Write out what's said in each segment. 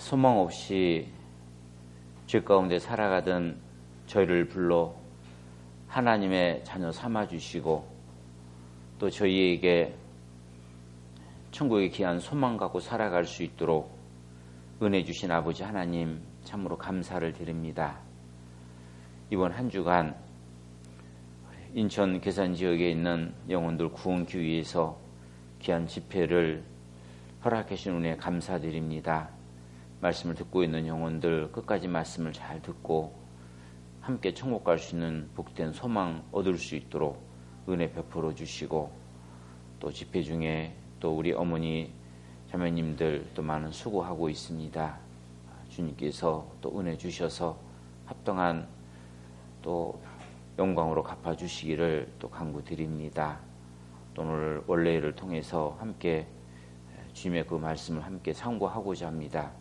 소망 없이 죄 가운데 살아가던 저희를 불러 하나님의 자녀 삼아주시고 또 저희에게 천국의 귀한 소망 갖고 살아갈 수 있도록 은혜 주신 아버지 하나님 참으로 감사를 드립니다. 이번 한 주간 인천 괴산 지역에 있는 영혼들 구원기 위해서 귀한 집회를 허락해 주신 은혜 감사드립니다. 말씀을 듣고 있는 영혼들 끝까지 말씀을 잘 듣고 함께 천국 갈 수 있는 복된 소망 얻을 수 있도록 은혜 베풀어 주시고 또 집회 중에 또 우리 어머니 자매님들 또 많은 수고하고 있습니다. 주님께서 또 은혜 주셔서 합당한 또 영광으로 갚아주시기를 또 간구드립니다. 또 오늘 원래를 통해서 함께 주님의 그 말씀을 함께 상고하고자 합니다.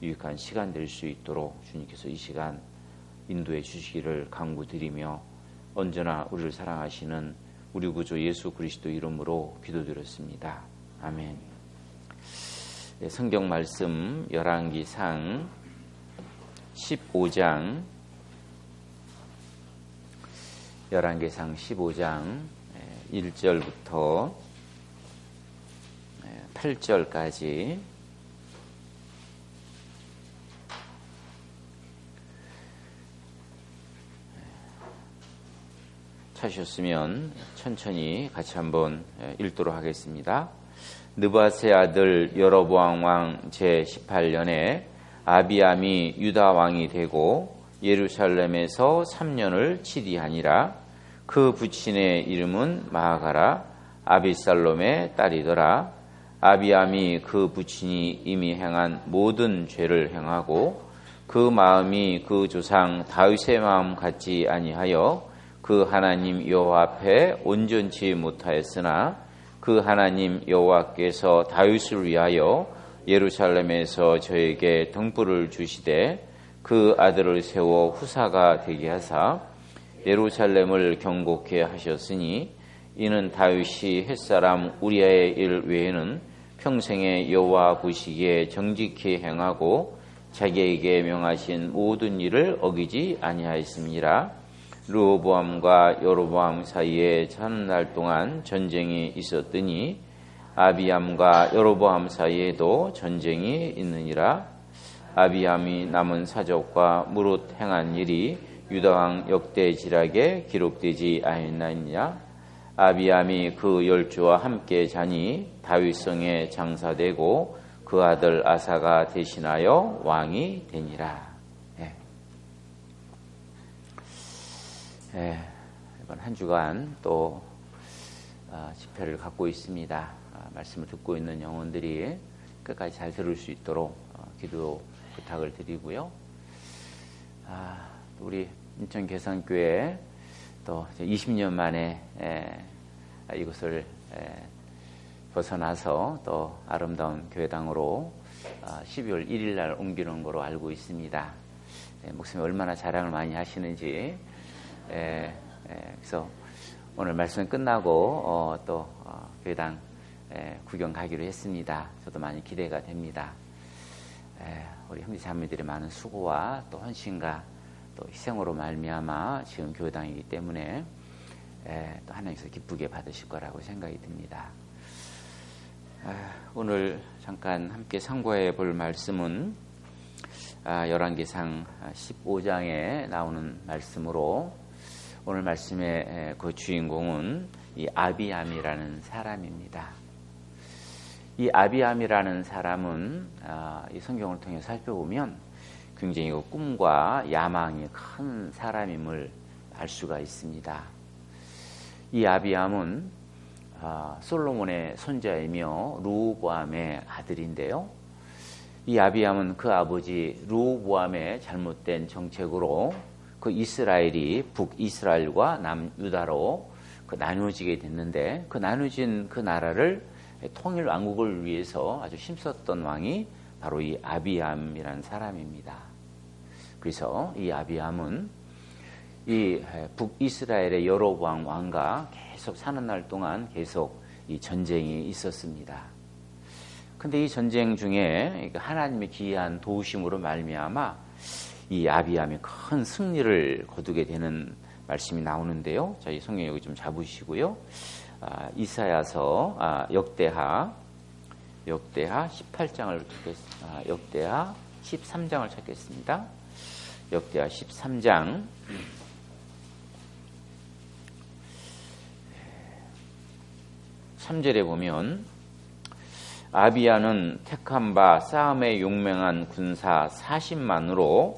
유익한 시간 될 수 있도록 주님께서 이 시간 인도해 주시기를 간구드리며 언제나 우리를 사랑하시는 우리 구주 예수 그리스도 이름으로 기도드렸습니다. 아멘. 네, 성경 말씀 열왕기상 15장 1절부터 8절까지 찾으셨으면 천천히 같이 한번 읽도록 하겠습니다. 느밧의 아들 여로보암 왕 제18년에 아비암이 유다 왕이 되고 예루살렘에서 3년을 치리하니라. 그 부친의 이름은 마아가라 아비살롬의 딸이더라. 아비암이 그 부친이 이미 행한 모든 죄를 행하고 그 마음이 그 조상 다윗의 마음 같지 아니하여 그 하나님 여호와 앞에 온전치 못하였으나 그 하나님 여호와께서 다윗을 위하여 예루살렘에서 저에게 등불을 주시되 그 아들을 세워 후사가 되게 하사 예루살렘을 경고케 하셨으니 이는 다윗이 햇사람 우리아의 일 외에는 평생에 여호와 보시기에 정직히 행하고 자기에게 명하신 모든 일을 어기지 아니하였습니다. 르호보암과 여로보암 사이에 천 날 동안 전쟁이 있었더니 아비암과 여로보암 사이에도 전쟁이 있느니라. 아비암이 남은 사적과 무릇 행한 일이 유다왕 역대지락에 기록되지 아니하였느냐. 아비암이 그 열조와 함께 자니 다윗성에 장사되고 그 아들 아사가 대신하여 왕이 되니라. 이번 한 주간 또 집회를 갖고 있습니다. 말씀을 듣고 있는 영혼들이 끝까지 잘 들을 수 있도록 기도 부탁을 드리고요. 우리 인천 괴산교회 또 20년 만에 이곳을 벗어나서 또 아름다운 교회당으로 12월 1일 날 옮기는 거로 알고 있습니다. 목사님 얼마나 자랑을 많이 하시는지. 그래서 오늘 말씀 끝나고 또 교회당 구경 가기로 했습니다. 저도 많이 기대가 됩니다. 우리 형제자매들의 많은 수고와 또 헌신과 또 희생으로 말미암아 지금 교회당이기 때문에 또 하나님께서 기쁘게 받으실 거라고 생각이 듭니다. 오늘 잠깐 함께 상고해 볼 말씀은 열왕기상 15장에 나오는 말씀으로 오늘 말씀의 그 주인공은 이 아비암이라는 사람입니다. 이 아비암이라는 사람은 이 성경을 통해 살펴보면 굉장히 꿈과 야망이 큰 사람임을 알 수가 있습니다. 이 아비암은 솔로몬의 손자이며 르호보암의 아들인데요. 이 아비암은 그 아버지 르호보암의 잘못된 정책으로 그 이스라엘이 북이스라엘과 남유다로 나누어지게 됐는데 그 나누어진 그 나라를 통일 왕국을 위해서 아주 힘썼던 왕이 바로 이 아비암이라는 사람입니다. 그래서 이 아비암은 이 북이스라엘의 여로보암 왕과 계속 사는 날 동안 계속 이 전쟁이 있었습니다. 근데 이 전쟁 중에 하나님의 기이한 도우심으로 말미암아 이 아비암이 큰 승리를 거두게 되는 말씀이 나오는데요. 자, 이 성경 여기 좀 잡으시고요. 이사야서 역대하 18장을 역대하 13장을 찾겠습니다. 역대하 13장 3절에 보면 아비야는 택한 바 싸움에 용맹한 군사 40만으로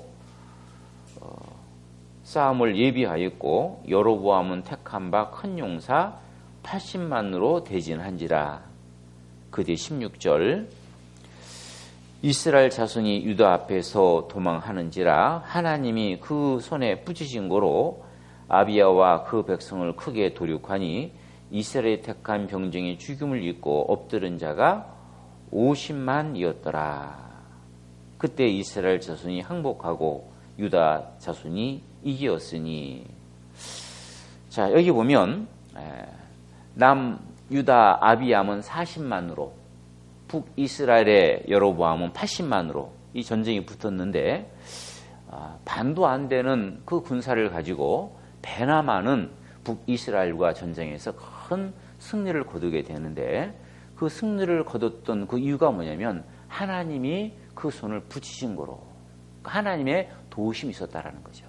싸움을 예비하였고 여로보암은 택한 바 큰 용사 80만으로 대진한지라. 그뒤 16절 이스라엘 자손이 유다 앞에서 도망하는지라 하나님이 그 손에 뿌지신 거로 아비야와 그 백성을 크게 도륙하니 이스라엘이 택한 병정이 죽임을 입고 엎드른 자가 50만이었더라. 그때 이스라엘 자손이 항복하고 유다 자손이 이기었으니. 자, 여기 보면 남유다 아비암은 40만으로 북이스라엘의 여로보암은 80만으로 이 전쟁이 붙었는데 반도 안 되는 그 군사를 가지고 배나 많은 북이스라엘과 전쟁에서 큰 승리를 거두게 되는데 그 승리를 거뒀던 그 이유가 뭐냐면 하나님이 그 손을 붙이신 거로 하나님의 도우심이 있었다라는 거죠.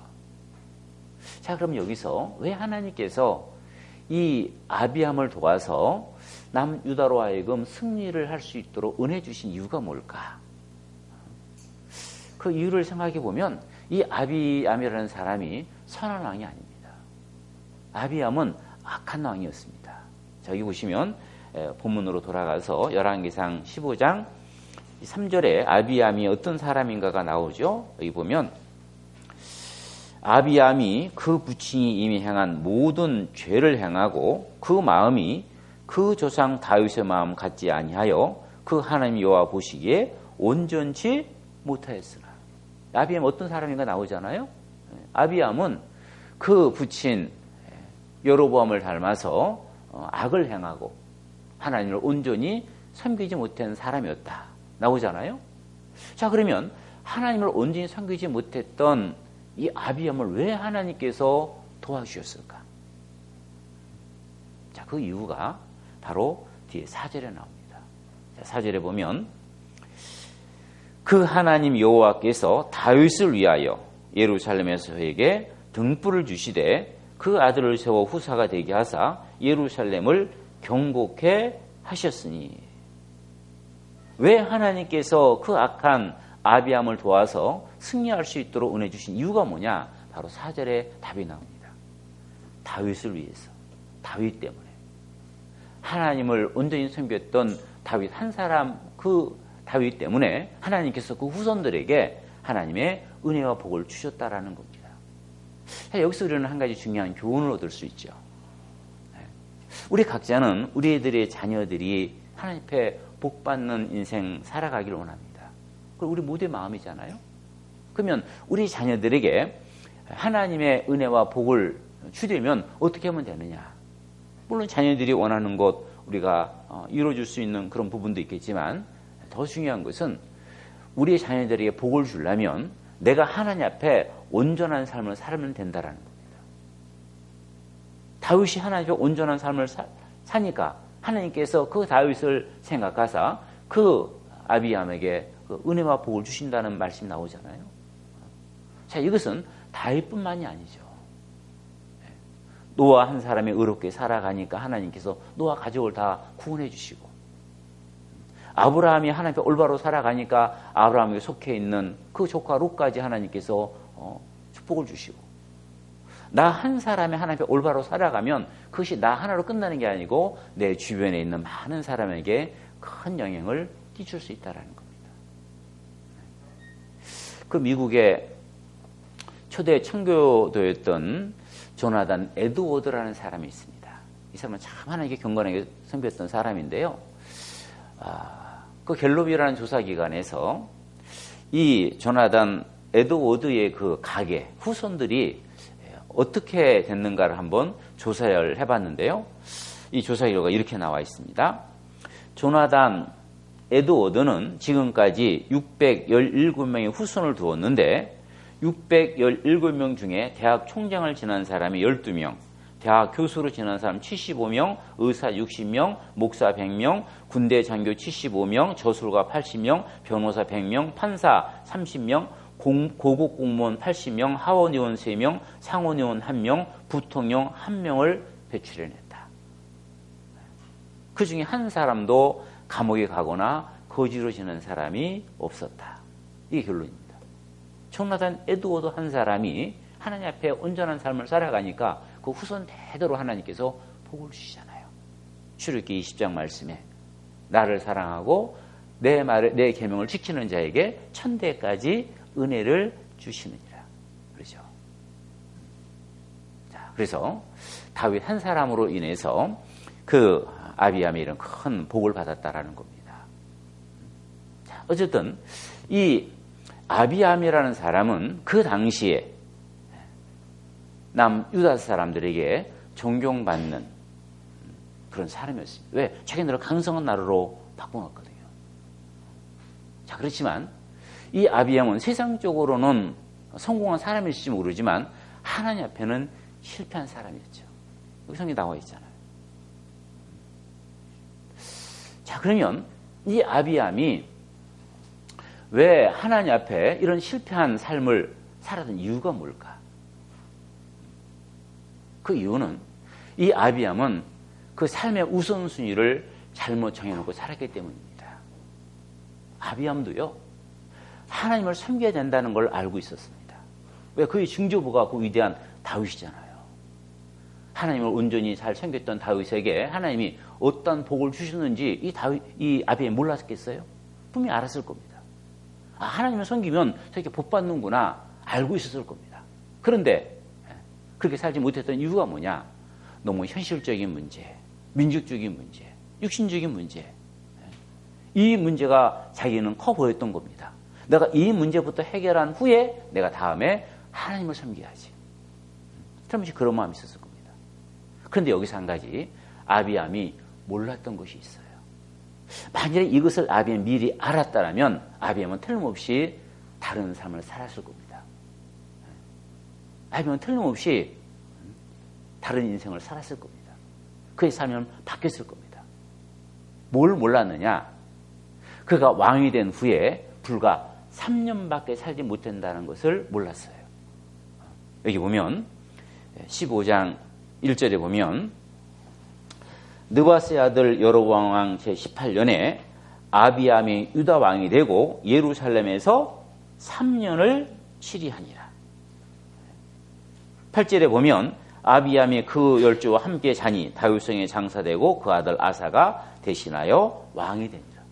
자, 그럼 여기서 왜 하나님께서 이 아비암을 도와서 남유다로 하여금 승리를 할 수 있도록 은혜 주신 이유가 뭘까? 그 이유를 생각해 보면 이 아비암이라는 사람이 선한 왕이 아닙니다. 아비암은 악한 왕이었습니다. 자, 여기 보시면 본문으로 돌아가서 열왕기상 15장 3절에 아비암이 어떤 사람인가가 나오죠. 여기 보면 아비암이 그 부친이 이미 행한 모든 죄를 행하고 그 마음이 그 조상 다윗의 마음 같지 아니하여 그 하나님 여호와 보시기에 온전치 못하였으나. 아비암 어떤 사람인가 나오잖아요. 아비암은 그 부친 여로보암을 닮아서 악을 행하고 하나님을 온전히 섬기지 못한 사람이었다 나오잖아요. 자, 그러면 하나님을 온전히 섬기지 못했던 이 아비암을 왜 하나님께서 도와주셨을까? 자, 그 이유가 바로 뒤에 4절에 나옵니다. 자, 4절에 보면 그 하나님 여호와께서 다윗을 위하여 예루살렘에서 그에게 등불을 주시되 그 아들을 세워 후사가 되게 하사 예루살렘을 경고케 하셨으니. 왜 하나님께서 그 악한 아비암을 도와서 승리할 수 있도록 은혜 주신 이유가 뭐냐? 바로 4절에 답이 나옵니다. 다윗을 위해서. 다윗 때문에. 하나님을 온전히 섬겼던 다윗 한 사람, 그 다윗 때문에 하나님께서 그 후손들에게 하나님의 은혜와 복을 주셨다라는 겁니다. 여기서 우리는 한 가지 중요한 교훈을 얻을 수 있죠. 우리 각자는 우리 애들의 자녀들이 하나님 앞에 복받는 인생 살아가기를 원합니다. 그리고 우리 모두의 마음이잖아요. 그러면 우리 자녀들에게 하나님의 은혜와 복을 주려면 어떻게 하면 되느냐? 물론 자녀들이 원하는 것 우리가 이루어줄 수 있는 그런 부분도 있겠지만 더 중요한 것은 우리의 자녀들에게 복을 주려면 내가 하나님 앞에 온전한 삶을 살면 된다라는 겁니다. 다윗이 하나님 앞에 온전한 삶을 사니까 하나님께서 그 다윗을 생각하사 그 아비암에게 그 은혜와 복을 주신다는 말씀이 나오잖아요. 자, 이것은 다윗뿐만이 아니죠. 노아 한 사람이 의롭게 살아가니까 하나님께서 노아 가족을 다 구원해 주시고, 아브라함이 하나님 앞에 올바로 살아가니까 아브라함에게 속해 있는 그 조카 롯까지 하나님께서 축복을 주시고, 나 한 사람이 하나님 앞에 올바로 살아가면 그것이 나 하나로 끝나는 게 아니고 내 주변에 있는 많은 사람에게 큰 영향을 끼칠 수 있다는 겁니다. 그 미국의 초대 청교도였던 조나단 에드워드라는 사람이 있습니다. 이 사람은 참 하나님께 경건하게 섬겼던 사람인데요. 그 갤롭이라는 조사기관에서 이 조나단 에드워드의 그 가계 후손들이 어떻게 됐는가를 한번 조사를 해봤는데요. 이 조사 결과가 이렇게 나와 있습니다. 조나단 에드워드는 지금까지 617명의 후손을 두었는데 617명 중에 대학 총장을 지낸 사람이 12명, 대학 교수로 지낸 사람 75명, 의사 60명, 목사 100명, 군대 장교 75명, 저술가 80명, 변호사 100명, 판사 30명, 고급 공무원 80명, 하원의원 3명, 상원의원 1명, 부통령 1명을 배출해냈다. 그 중에 한 사람도 감옥에 가거나 거지로 지낸 사람이 없었다. 이게 결론입니다. 조나단 에드워드 한 사람이 하나님 앞에 온전한 삶을 살아가니까 그 후손 대대로 하나님께서 복을 주시잖아요. 출애굽기 20장 말씀에 나를 사랑하고 내 계명을 지키는 자에게 천대까지 은혜를 주시느니라. 그렇죠. 자, 그래서 다윗 한 사람으로 인해서 그 아비암이 이런 큰 복을 받았다라는 겁니다. 자, 어쨌든 이 아비암이라는 사람은 그 당시에 남유다 사람들에게 존경받는 그런 사람이었습니다. 왜? 자기네를 강성한 나라로 바꿔놨거든요. 자, 그렇지만 이 아비암은 세상적으로는 성공한 사람일지 모르지만 하나님 앞에는 실패한 사람이었죠. 여기 성경에 나와 있잖아요. 자, 그러면 이 아비암이 왜 하나님 앞에 이런 실패한 삶을 살았던 이유가 뭘까? 그 이유는 이 아비암은 그 삶의 우선순위를 잘못 정해놓고 살았기 때문입니다. 아비암도요, 하나님을 섬겨야 된다는 걸 알고 있었습니다. 왜? 그의 증조부가 그 위대한 다윗이잖아요. 하나님을 온전히 잘 섬겼던 다윗에게 하나님이 어떤 복을 주셨는지 이 아비암이 몰랐겠어요? 분명히 알았을 겁니다. 아, 하나님을 섬기면 저렇게 복 받는구나 알고 있었을 겁니다. 그런데 그렇게 살지 못했던 이유가 뭐냐? 너무 현실적인 문제, 민족적인 문제, 육신적인 문제. 이 문제가 자기는 커 보였던 겁니다. 내가 이 문제부터 해결한 후에 내가 다음에 하나님을 섬겨야지. 틀림없이 그런 마음이 있었을 겁니다. 그런데 여기서 한 가지, 아비암이 몰랐던 것이 있어요. 만약에 이것을 아비암이 미리 알았다면 아비암은 틀림없이 다른 삶을 살았을 겁니다. 아비암은 틀림없이 다른 인생을 살았을 겁니다. 그의 삶은 바뀌었을 겁니다. 뭘 몰랐느냐? 그가 왕이 된 후에 불과 3년밖에 살지 못한다는 것을 몰랐어요. 여기 보면 15장 1절에 보면 느바스의 아들 여로보암 왕 제18년에 아비암이 유다 왕이 되고 예루살렘에서 3년을 치리하니라. 8절에 보면 아비암이 그 10주와 함께 자니 다윗성에 장사되고 그 아들 아사가 대신하여 왕이 되니라.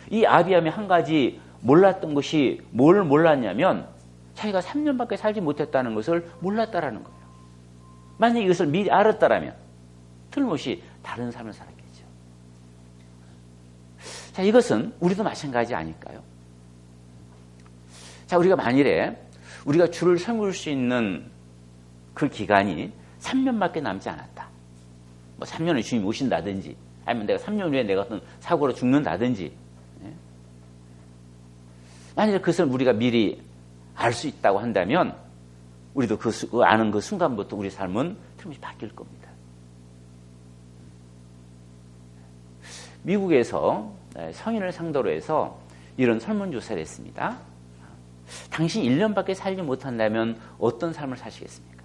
이 아비암이 한 가지 몰랐던 것이 뭘 몰랐냐면 자기가 3년밖에 살지 못했다는 것을 몰랐다라는 거예요. 만약에 이것을 미리 알았다라면 틀림없이 다른 삶을 살았겠죠. 자, 이것은 우리도 마찬가지 아닐까요? 자, 우리가 만일에 우리가 주를 섬길 수 있는 그 기간이 3년밖에 남지 않았다. 뭐 3년을 주님이 오신다든지 아니면 내가 3년 후에 내가 어떤 사고로 죽는다든지, 만약에 그것을 우리가 미리 알 수 있다고 한다면 우리도 그 아는 그 순간부터 우리 삶은 틀림없이 바뀔 겁니다. 미국에서 성인을 상대로 해서 이런 설문조사를 했습니다. 당신 1년밖에 살지 못한다면 어떤 삶을 사시겠습니까?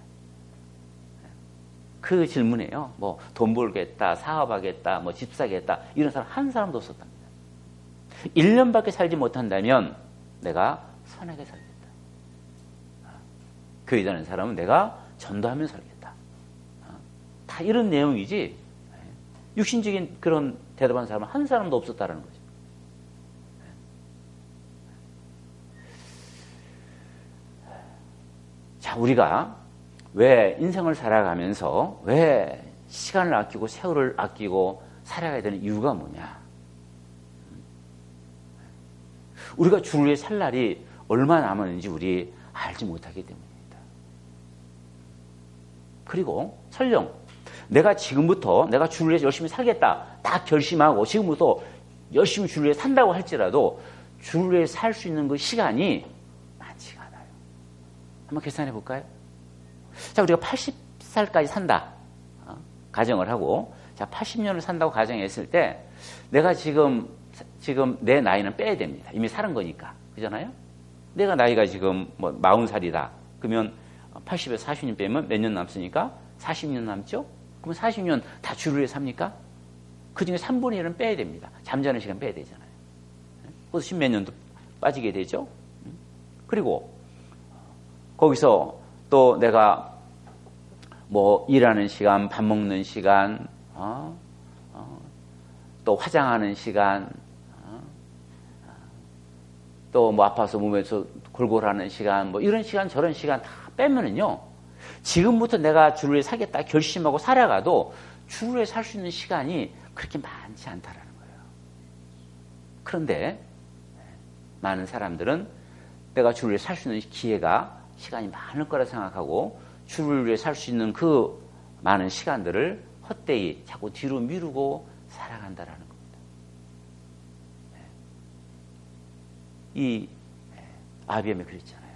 그 질문에요. 뭐 돈 벌겠다, 사업하겠다, 뭐 집 사겠다 이런 사람 한 사람도 없었답니다. 1년밖에 살지 못한다면 내가 선하게 살겠다. 교회 다니는 사람은 내가 전도하며 살겠다. 다 이런 내용이지 육신적인 그런 대답한 사람은 한 사람도 없었다는 거죠. 자, 우리가 왜 인생을 살아가면서 왜 시간을 아끼고 세월을 아끼고 살아가야 되는 이유가 뭐냐? 우리가 주를 위해 살 날이 얼마 남았는지 우리 알지 못하기 때문입니다. 그리고 설령 내가 지금부터 내가 주를 위해 열심히 살겠다 딱 결심하고 지금부터 열심히 주를 위해 산다고 할지라도 주를 위해 살 수 있는 그 시간이 많지가 않아요. 한번 계산해 볼까요? 자, 우리가 80살까지 산다. 가정을 하고, 자, 80년을 산다고 가정했을 때, 내가 지금 내 나이는 빼야 됩니다. 이미 살은 거니까. 그잖아요? 내가 나이가 지금 40살이다. 그러면 80에서 40년 빼면 몇 년 남습니까? 40년 남죠? 그럼 40년 다 주를 위해 삽니까? 그 중에 3분의 1은 빼야 됩니다. 잠자는 시간 빼야 되잖아요. 그래서 10몇 년도 빠지게 되죠? 그리고 거기서 또 내가 일하는 시간, 밥 먹는 시간, 또 화장하는 시간, 또 아파서 몸에서 골골하는 시간, 이런 시간, 저런 시간 다 빼면은요, 지금부터 내가 주를 위해 살겠다 결심하고 살아가도 주를 위해 살 수 있는 시간이 그렇게 많지 않다라는 거예요. 그런데 많은 사람들은 내가 주를 위해 살 수 있는 시간이 많을 거라 생각하고 주를 위해 살 수 있는 그 많은 시간들을 헛되이 자꾸 뒤로 미루고 살아간다라는 겁니다. 이 아비엠이 그랬잖아요.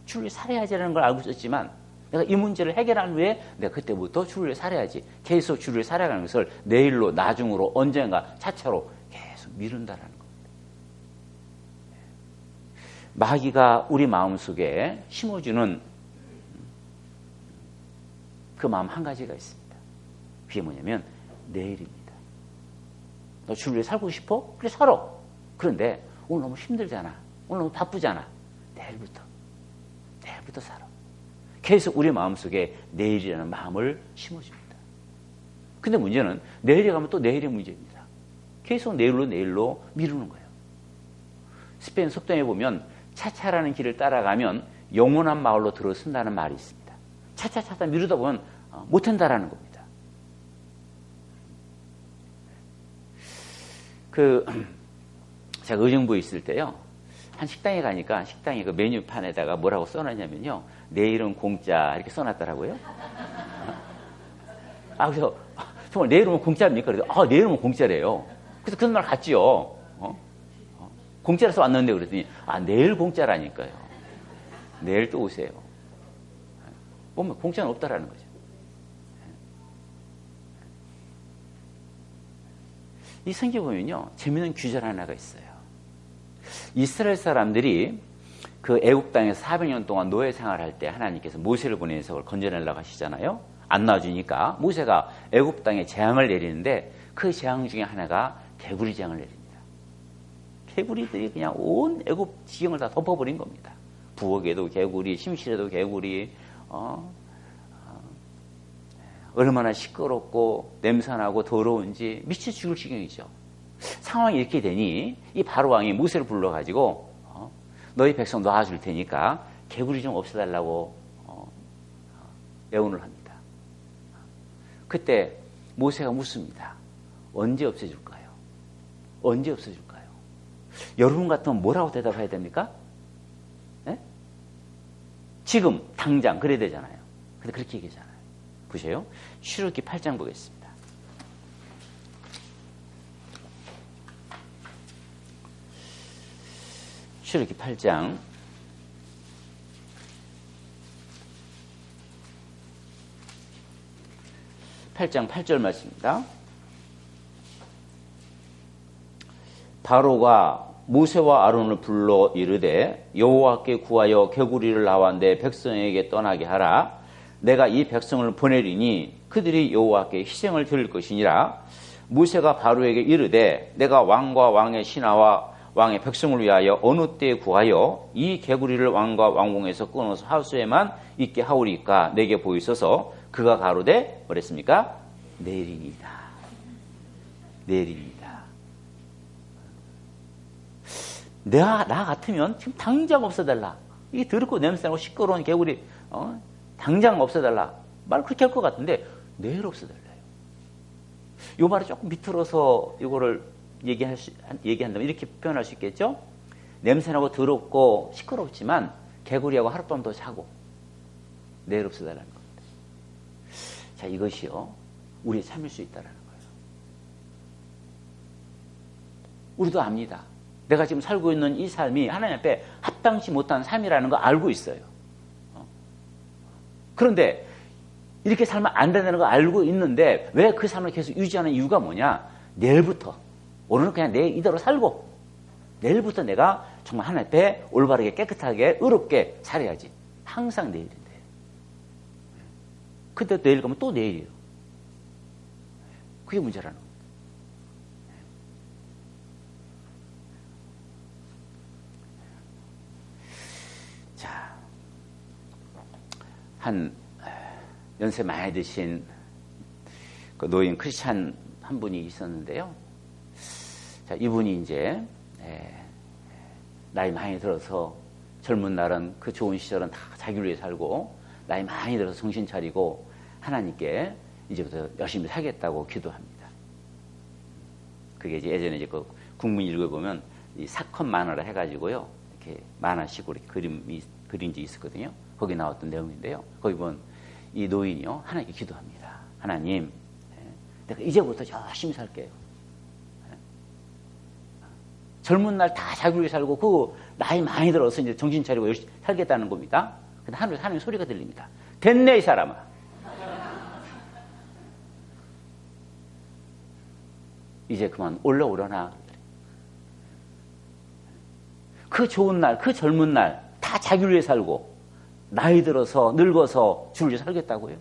주를 위해 살아야지라는 걸 알고 있었지만 내가 이 문제를 해결한 후에 내가 그때부터 주를 위해 살아야지. 계속 주를 위해 살아가는 것을 내일로, 나중으로, 언젠가 차차로 계속 미룬다라는 겁니다. 마귀가 우리 마음속에 심어주는 그 마음 한 가지가 있습니다. 그게 뭐냐면 내일입니다. 너 주를 위해 살고 싶어? 그래 살아. 그런데 오늘 너무 힘들잖아. 오늘 너무 바쁘잖아. 내일부터 살아. 계속 우리 마음속에 내일이라는 마음을 심어줍니다. 근데 문제는 내일에 가면 또 내일의 문제입니다. 계속 내일로 미루는 거예요. 스페인 속담에 보면 차차라는 길을 따라가면 영원한 마을로 들어선다는 말이 있습니다. 차차 미루다 보면 못한다라는 겁니다. 제가 의정부에 있을 때요, 한 식당에 가니까 식당에 그 메뉴판에다가 뭐라고 써놨냐면요, 내일은 공짜 이렇게 써놨더라고요. 그래서 정말 내일 오면 공짜입니까? 그래서 내일 오면 공짜래요. 그래서 그날 갔지요. 공짜라서 왔는데 그랬더니 내일 공짜라니까요. 내일 또 오세요. 보면 공짜는 없다라는 거죠. 이 성경 보면요, 재미있는 규절 하나가 있어요. 이스라엘 사람들이 그 애국 땅에서 400년 동안 노예 생활할 때 하나님께서 모세를 보내서 그걸 건져내려고 하시잖아요. 안 놔주니까 모세가 애국 땅에 재앙을 내리는데 그 재앙 중에 하나가 개구리 재앙을 내립니다. 개구리들이 그냥 온 애국 지형을 다 덮어버린 겁니다. 부엌에도 개구리, 침실에도 개구리, 얼마나 시끄럽고 냄새나고 더러운지 미쳐 죽을 지경이죠. 상황이 이렇게 되니 이 바로왕이 모세를 불러가지고 너희 백성 놔줄 테니까 개구리 좀 없애달라고 애원을 합니다. 그때 모세가 묻습니다. 언제 없애줄까요? 언제 없애줄까요? 여러분 같으면 뭐라고 대답해야 됩니까? 네? 지금 당장 그래야 되잖아요. 근데 그렇게 얘기하잖아요. 보세요. 출애굽기 8장 보겠습니다. 출애굽기 8장 8절 말씀입니다. 바로가 모세와 아론을 불러 이르되 여호와께 구하여 개구리를 나와내 백성에게 떠나게 하라. 내가 이 백성을 보내리니 그들이 여호와께 희생을 드릴 것이니라. 모세가 바로에게 이르되 내가 왕과 왕의 신하와 왕의 백성을 위하여 어느 때에 구하여 이 개구리를 왕과 왕궁에서 끊어서 하수에만 있게 하오리까 내게 보이소서. 그가 가로되 뭐랬습니까? 내일이니이다. 내일이니이다. 나 같으면 지금 당장 없애달라. 이게 더럽고 냄새나고 시끄러운 개구리 당장 없애달라. 말 그렇게 할 것 같은데 내일 없애달라요. 이 말을 조금 비틀어서 이거를 얘기한다면 이렇게 표현할 수 있겠죠? 냄새나고 더럽고 시끄럽지만 개구리하고 하룻밤 더 자고 내일 없애달라는 겁니다. 자, 이것이요 우리의 참을 수 있다라는 거예요. 우리도 압니다. 내가 지금 살고 있는 이 삶이 하나님 앞에 합당치 못한 삶이라는 거 알고 있어요. 그런데 이렇게 살면 안 된다는 거 알고 있는데 왜 그 삶을 계속 유지하는 이유가 뭐냐? 내일부터, 오늘은 그냥 내 이대로 살고 내일부터 내가 정말 하나님 앞에 올바르게 깨끗하게 의롭게 살아야지. 항상 내일인데. 근데 내일 가면 또 내일이에요. 그게 문제라는 거예요. 자, 한 연세 많이 드신 그 노인 크리스찬 한 분이 있었는데요. 자, 이분이 이제 나이 많이 들어서 젊은 날은 그 좋은 시절은 다 자기를 위해 살고 나이 많이 들어서 정신 차리고 하나님께 이제부터 열심히 살겠다고 기도합니다. 그게 이제 예전에 이제 그 국문 읽어보면 이 사건 만화를 해가지고요. 이렇게 만화식으로 이렇게 그린 적이 있었거든요. 거기 나왔던 내용인데요. 거기 보면 이 노인이요. 하나님께 기도합니다. 하나님, 내가 이제부터 열심히 살게요. 젊은 날 다 자기를 위해 살고 그 나이 많이 들어서 이제 정신 차리고 열심히 살겠다는 겁니다. 근데 하나님 소리가 들립니다. 됐네 이 사람아. 이제 그만 올라오려나. 그 좋은 날, 그 젊은 날 다 자기를 위해 살고 나이 들어서 늙어서 주를 위해 살겠다고요.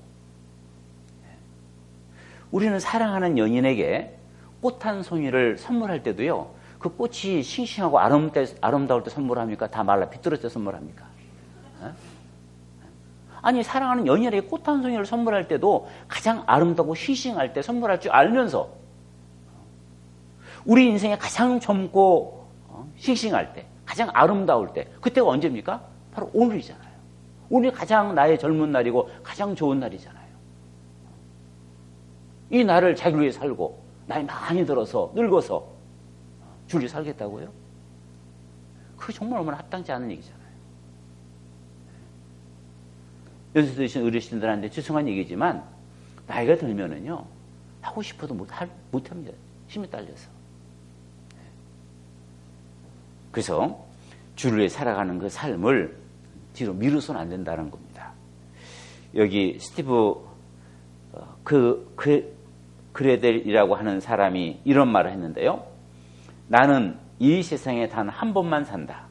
우리는 사랑하는 연인에게 꽃 한 송이를 선물할 때도요. 그 꽃이 싱싱하고 아름다울 때 선물합니까? 다 말라 비뚤어질 때 선물합니까? 아니, 사랑하는 연인에게 꽃 한 송이를 선물할 때도 가장 아름다고 싱싱할 때 선물할 줄 알면서 우리 인생에 가장 젊고 싱싱할 때, 가장 아름다울 때, 그때가 언제입니까? 바로 오늘이잖아요. 오늘이 가장 나의 젊은 날이고 가장 좋은 날이잖아요. 이 날을 자기를 위해 살고 나이 많이 들어서 늙어서 주를 위해 살겠다고요? 그게 정말 얼마나 합당치 않은 얘기잖아요. 연세 드신 어르신들한테 죄송한 얘기지만 나이가 들면은요 하고 싶어도 못합니다. 힘이 딸려서. 그래서 주를 위해 살아가는 그 삶을 뒤로 미루서는 안 된다는 겁니다. 여기 스티브 그레델이라고 하는 사람이 이런 말을 했는데요. 나는 이 세상에 단 한 번만 산다.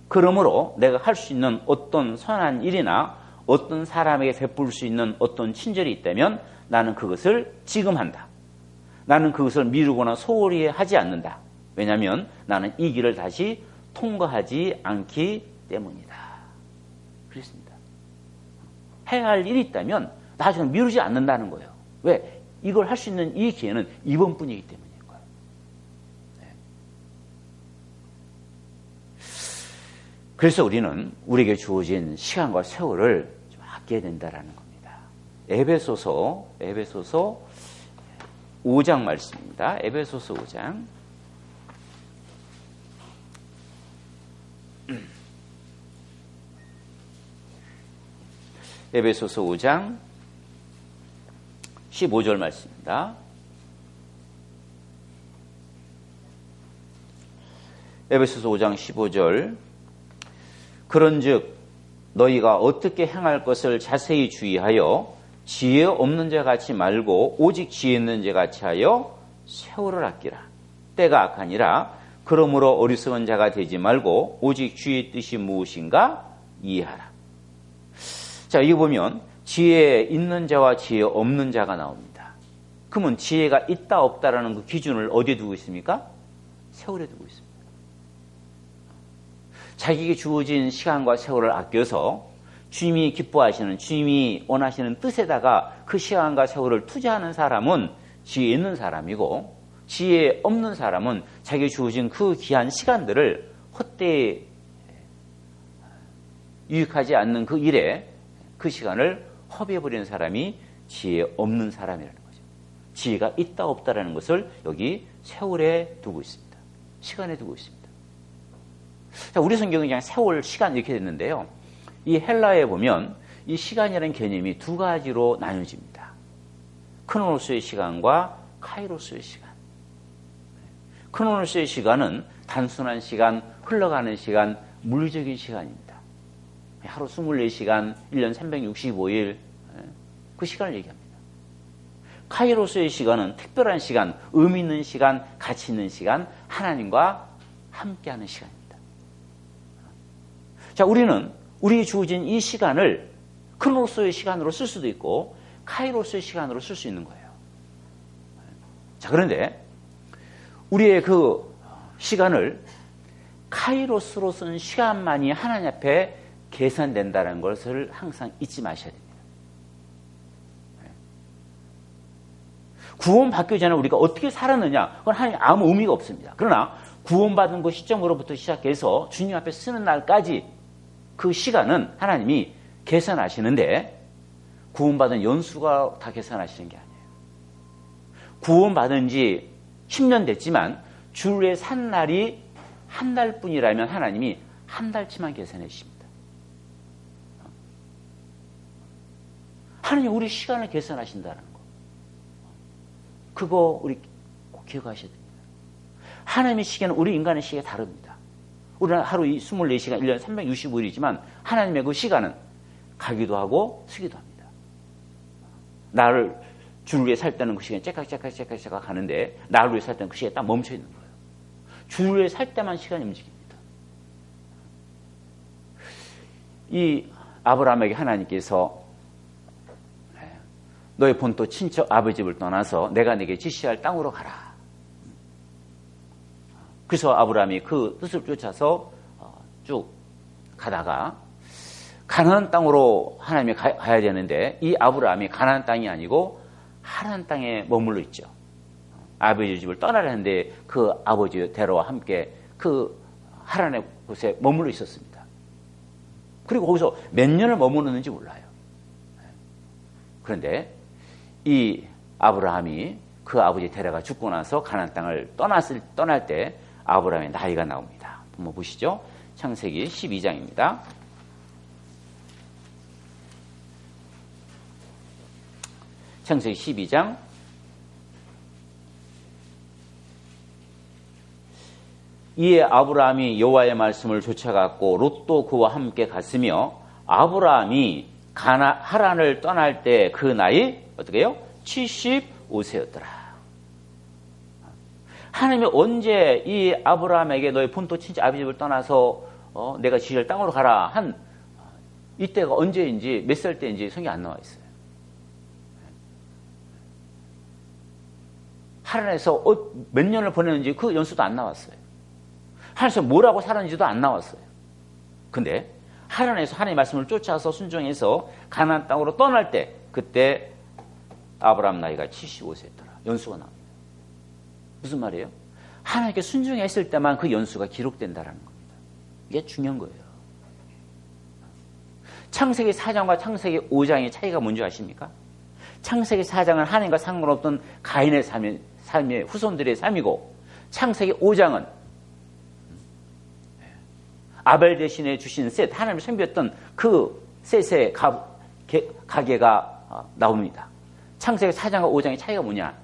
그러므로 내가 할 수 있는 어떤 선한 일이나 어떤 사람에게 베풀 수 있는 어떤 친절이 있다면 나는 그것을 지금 한다. 나는 그것을 미루거나 소홀히 하지 않는다. 왜냐하면 나는 이 길을 다시 통과하지 않기 때문이다. 그렇습니다. 해야 할 일이 있다면 나중에 미루지 않는다는 거예요. 왜? 이걸 할 수 있는 이 기회는 이번뿐이기 때문인 거예요. 네. 그래서 우리는 우리에게 주어진 시간과 세월을 좀 아껴야 된다는 겁니다. 에베소서 5장 말씀입니다. 에베소서 5장. 에베소서 5장 15절 말씀입니다. 에베소서 5장 15절. 그런즉 너희가 어떻게 행할 것을 자세히 주의하여 지혜 없는 자 같이 말고 오직 지혜 있는 자 같이 하여 세월을 아끼라. 때가 악하니라. 그러므로 어리석은 자가 되지 말고 오직 주의 뜻이 무엇인가 이해하라. 자, 이거 보면 지혜 있는 자와 지혜 없는 자가 나옵니다. 그러면 지혜가 있다 없다라는 그 기준을 어디에 두고 있습니까? 세월에 두고 있습니다. 자기에게 주어진 시간과 세월을 아껴서 주님이 기뻐하시는, 주님이 원하시는 뜻에다가 그 시간과 세월을 투자하는 사람은 지혜 있는 사람이고, 지혜 없는 사람은 자기에게 주어진 그 귀한 시간들을 헛되이 유익하지 않는 그 일에 그 시간을 허비해버리는 사람이 지혜 없는 사람이라는 거죠. 지혜가 있다 없다라는 것을 여기 세월에 두고 있습니다. 시간에 두고 있습니다. 자, 우리 성경은 그냥 세월, 시간 이렇게 됐는데요. 이 헬라에 보면 이 시간이라는 개념이 두 가지로 나뉘어집니다. 크로노스의 시간과 카이로스의 시간. 크로노스의 시간은 단순한 시간, 흘러가는 시간, 물리적인 시간입니다. 하루 24시간, 1년 365일, 그 시간을 얘기합니다. 카이로스의 시간은 특별한 시간, 의미 있는 시간, 가치 있는 시간, 하나님과 함께하는 시간입니다. 자, 우리는 우리에게 주어진 이 시간을 크로노스의 시간으로 쓸 수도 있고 카이로스의 시간으로 쓸 수 있는 거예요. 자, 그런데 우리의 그 시간을 카이로스로 쓴 시간만이 하나님 앞에 계산된다는 것을 항상 잊지 마셔야 됩니다. 구원받기 전에 우리가 어떻게 살았느냐, 그건 하나님 아무 의미가 없습니다. 그러나 구원받은 그 시점으로부터 시작해서 주님 앞에 쓰는 날까지 그 시간은 하나님이 계산하시는데 구원받은 연수가 다 계산하시는 게 아니에요. 구원받은 지 10년 됐지만 주일에 산 날이 한 달뿐이라면 하나님이 한 달치만 계산해 주십니다. 하나님 우리 시간을 계산하신다는 거. 그거 우리 꼭 기억하셔야 됩니다. 하나님의 시계는 우리 인간의 시계가 다릅니다. 우리는 하루 24시간, 1년 365일이지만 하나님의 그 시간은 가기도 하고 서기도 합니다. 나를 주를 위해 살 때는 그 시간이 째깍째깍 가는데 나를 위해 살 때는 그 시간이 딱 멈춰 있는 거예요. 주를 위해 살 때만 시간이 움직입니다. 이 아브라함에게 하나님께서 너의 본토 친척 아버지 집을 떠나서 내가 네게 지시할 땅으로 가라. 그래서 아브라함이 그 뜻을 쫓아서 쭉 가다가 가나안 땅으로 하나님이 가야 되는데 이 아브라함이 가나안 땅이 아니고 하란 땅에 머물러 있죠. 아버지 집을 떠나려는데 그 아버지 대로와 함께 그 하란의 곳에 머물러 있었습니다. 그리고 거기서 몇 년을 머무르는지 몰라요. 그런데 이 아브라함이 그 아버지 데려가 죽고 나서 가나안 땅을 떠날 때 아브라함의 나이가 나옵니다. 한번 보시죠. 창세기 12장입니다. 창세기 12장 '이에 아브라함이 여호와의 말씀을 쫓아갔고 롯도 그와 함께 갔으며 아브라함이 하란을 떠날 때 그 나이 어떻게 해요? 75세였더라. 하나님이 언제 이 아브라함에게 너의 본토 친척 아버지 집을 떠나서 내가 지시할 땅으로 가라 한 이때가 언제인지 몇 살 때인지 성경에 안 나와 있어요. 하란에서 몇 년을 보냈는지 그 연수도 안 나왔어요. 하란에서 뭐라고 살았는지도 안 나왔어요. 근데 하란에서 하나님의 말씀을 쫓아서 순종해서 가나안 땅으로 떠날 때 그때 아브라함 나이가 75세였더라. 연수가 나옵니다. 무슨 말이에요? 하나님께 순종했을 때만 그 연수가 기록된다는 겁니다. 이게 중요한 거예요. 창세기 4장과 창세기 5장의 차이가 뭔지 아십니까? 창세기 4장은 하나님과 상관없던 가인의 삶의 후손들의 삶이고 창세기 5장은 아벨 대신에 주신 셋, 하나님을 섬겼던 그 셋의 가계가 나옵니다. 창세기 4장과 5장의 차이가 뭐냐?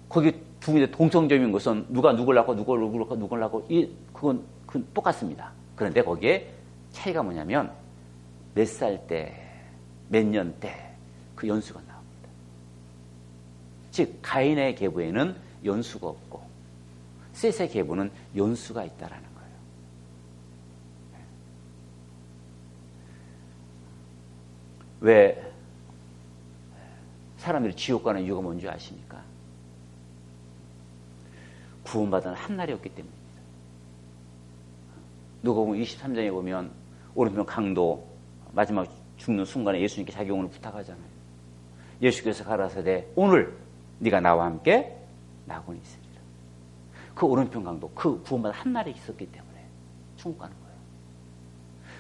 거기 두 군데 공통점인 것은 누가 누굴 낳고 누굴 낳고 그건 똑같습니다. 그런데 거기에 차이가 뭐냐면 몇 살 때, 몇 년 때 그 연수가 나옵니다. 즉 가인의 계보에는 연수가 없고 셋의 계보는 연수가 있다라는 거예요. 왜 사람들이 지옥 가는 이유가 뭔지 아십니까? 구원받은 한 날이었기 때문입니다. 누가복음 23장에 보면 오른편 강도 마지막 죽는 순간에 예수님께 자기 영혼을 부탁하잖아요. 예수께서 가라사대 오늘 네가 나와 함께 낙원에 있으리라. 그 오른편 강도 그 구원받은 한 날이 있었기 때문에 천국 가는 거예요.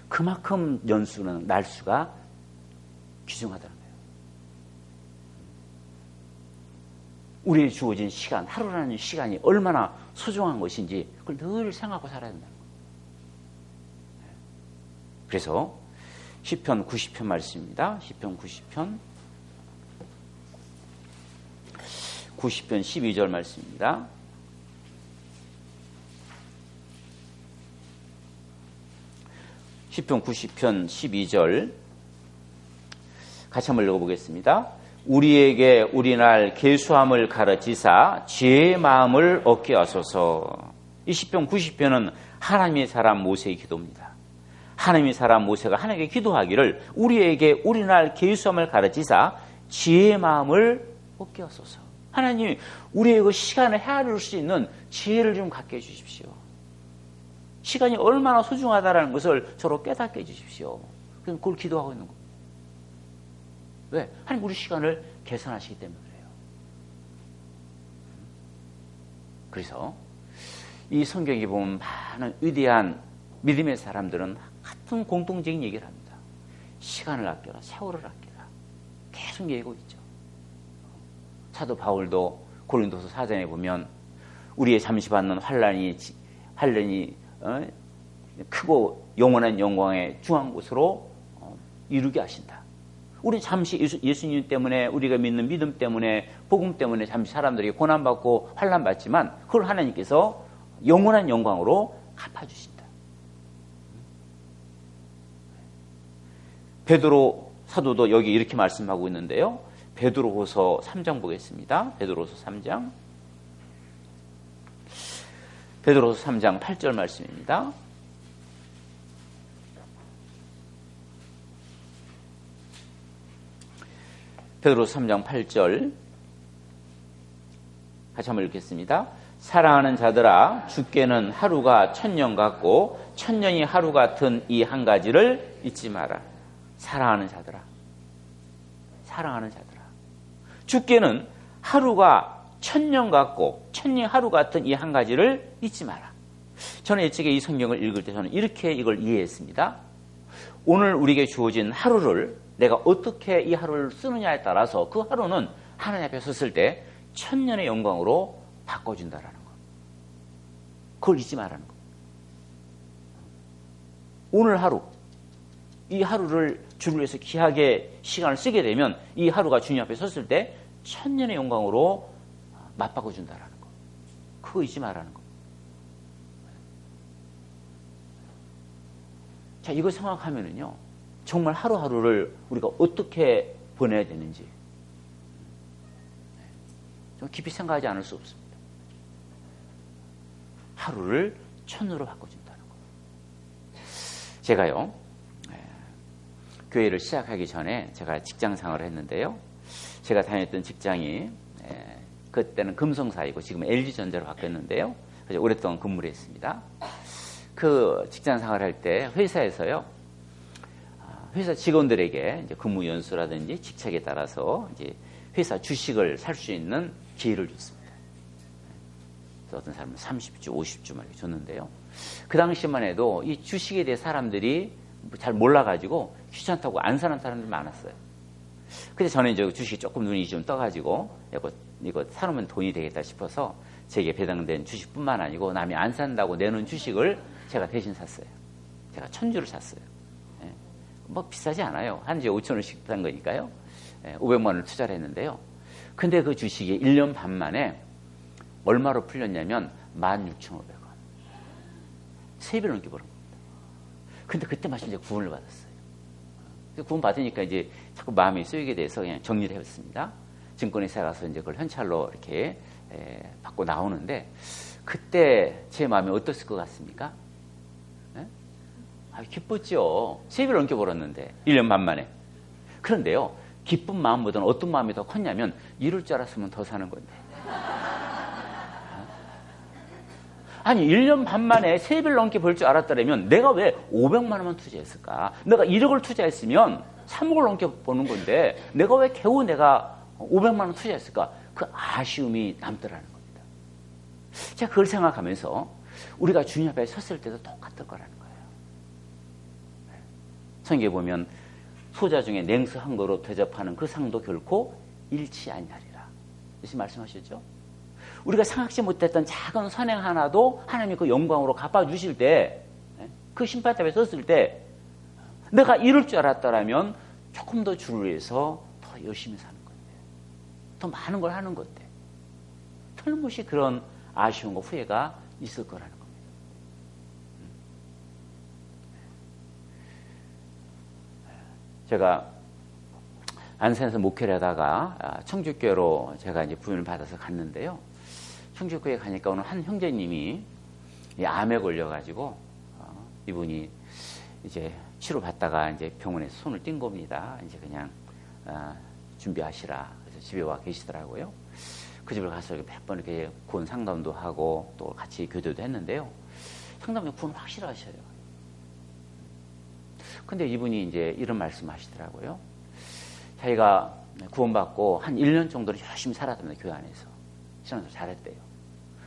그만큼 연수는 날수가 귀중하다는 거예요. 우리의 주어진 시간, 하루라는 시간이 얼마나 소중한 것인지 그걸 늘 생각하고 살아야 된다는 거예요. 그래서 시편 90편 말씀입니다. 시편 90편 12절 말씀입니다. 시편 90편 12절 같이 한번 읽어보겠습니다. 우리에게 우리날 계수함을 가르치사 지혜의 마음을 얻게 하소서. 이 시편 90편은 하나님의 사람 모세의 기도입니다. 하나님의 사람 모세가 하나님께 기도하기를 우리에게 우리날 계수함을 가르치사 지혜의 마음을 얻게 하소서. 하나님, 우리의 그 시간을 헤아릴 수 있는 지혜를 좀 갖게 해주십시오. 시간이 얼마나 소중하다는 것을 저로 깨닫게 해주십시오. 그래서 그걸 기도하고 있는 겁니다. 왜? 하나님 우리 시간을 계산하시기 때문에 그래요. 그래서 이 성경에 보면 많은 위대한 믿음의 사람들은 같은 공통적인 얘기를 합니다. 시간을 아껴라, 세월을 아껴라. 계속 얘기하고 있죠. 사도 바울도 고린도서 4장에 보면 우리의 잠시 받는 환란이 크고 영원한 영광의 중한 곳으로 이루게 하신다. 우리 잠시 예수님 때문에 우리가 믿는 믿음 때문에 복음 때문에 잠시 사람들이 고난받고 환난받지만 그걸 하나님께서 영원한 영광으로 갚아주신다. 베드로 사도도 여기 이렇게 말씀하고 있는데요. 베드로후서 3장 보겠습니다. 베드로후서 3장 8절 말씀입니다. 베드로후서 3장 8절 같이 한번 읽겠습니다. 사랑하는 자들아, 주께는 하루가 1000년 같고 1000년이 하루 같은 이 한 가지를 잊지 마라. 사랑하는 자들아, 주께는 하루가 1000년 같고 1000년이 하루 같은 이 한 가지를 잊지 마라. 저는 예측에 이 성경을 읽을 때 저는 이렇게 이걸 이해했습니다. 오늘 우리에게 주어진 하루를 내가 어떻게 이 하루를 쓰느냐에 따라서 그 하루는 하나님 앞에 섰을 때 1000년의 영광으로 바꿔준다라는 것. 그걸 잊지 말라는 것. 오늘 하루, 이 하루를 주를 위해서 귀하게 시간을 쓰게 되면 이 하루가 주님 앞에 섰을 때 1000년의 영광으로 맞바꿔준다라는 것. 그거 잊지 말라는 것. 자, 이거 생각하면은요, 정말 하루하루를 우리가 어떻게 보내야 되는지 좀 깊이 생각하지 않을 수 없습니다. 하루를 1000으로 바꿔준다는 것. 제가요, 교회를 시작하기 전에 제가 직장 생활을 했는데요. 제가 다녔던 직장이 그때는 금성사이고 지금 LG전자로 바뀌었는데요. 그래서 오랫동안 근무를 했습니다. 그 직장 생활할 때 회사에서요, 회사 직원들에게 이제 근무 연수라든지 직책에 따라서 이제 회사 주식을 살 수 있는 기회를 줬습니다. 그래서 어떤 사람은 30주, 50주 막 이렇게 줬는데요. 그 당시만 해도 이 주식에 대해 사람들이 잘 몰라가지고 귀찮다고 안 사는 사람들이 많았어요. 근데 저는 이제 주식이 조금 눈이 좀 떠가지고 이거 사놓으면 돈이 되겠다 싶어서 제게 배당된 주식뿐만 아니고 남이 안 산다고 내놓은 주식을 제가 대신 샀어요. 제가 1000주를 샀어요. 뭐 비싸지 않아요. 한 주에 5,000원씩 산 거니까요. 500만 원을 투자를 했는데요. 근데 그 주식이 1년 반 만에 얼마로 풀렸냐면 16,500원. 3배 넘게 벌은 겁니다. 근데 그때 마침 이제 구원을 받았어요. 구원 받으니까 이제 자꾸 마음이 쏘이게 돼서 그냥 정리를 해봤습니다. 증권회사에 가서 이제 그걸 현찰로 이렇게 받고 나오는데 그때 제 마음이 어땠을 것 같습니까? 기뻤죠. 3배를 넘게 벌었는데 1년 반 만에. 그런데요, 기쁜 마음보다는 어떤 마음이 더 컸냐면 이럴 줄 알았으면 더 사는 건데. 아니 1년 반 만에 3배를 넘게 벌 줄 알았더라면 내가 왜 500만 원만 투자했을까? 내가 1억을 투자했으면 3억을 넘게 버는 건데 내가 왜 겨우 내가 500만 원 투자했을까? 그 아쉬움이 남더라는 겁니다. 제가 그걸 생각하면서 우리가 주님 앞에 섰을 때도 똑같을 거라는 거예요. 성경에 보면 소자 중에 냉수 한 그릇 대접하는 그 상도 결코 잃지 아니하리라. 이렇게 말씀하셨죠? 우리가 생각지 못했던 작은 선행 하나도 하나님이 그 영광으로 갚아주실 때, 그 심판대에 섰을 때 내가 이럴 줄 알았더라면 조금 더 주를 위해서 더 열심히 사는 건데, 더 많은 걸 하는 건데 틀림없이 그런 아쉬움과 후회가 있을 거라는 겁니다. 제가 안산에서 목회를 하다가 청주교회로 제가 이제 부임을 받아서 갔는데요. 청주교회에 가니까 오늘 한 형제님이 암에 걸려가지고 이분이 이제 치료받다가 이제 병원에서 손을 띈 겁니다. 이제 그냥 준비하시라. 그래서 집에 와 계시더라고요. 그 집을 가서 몇 번 이렇게 구원 상담도 하고 또 같이 교제도 했는데요. 상담에 구원 확실하셔요. 근데 이분이 이제 이런 말씀 하시더라고요. 자기가 구원받고 한 1년 정도를 열심히 살았답니다. 교회 안에서. 신앙생활 잘했대요.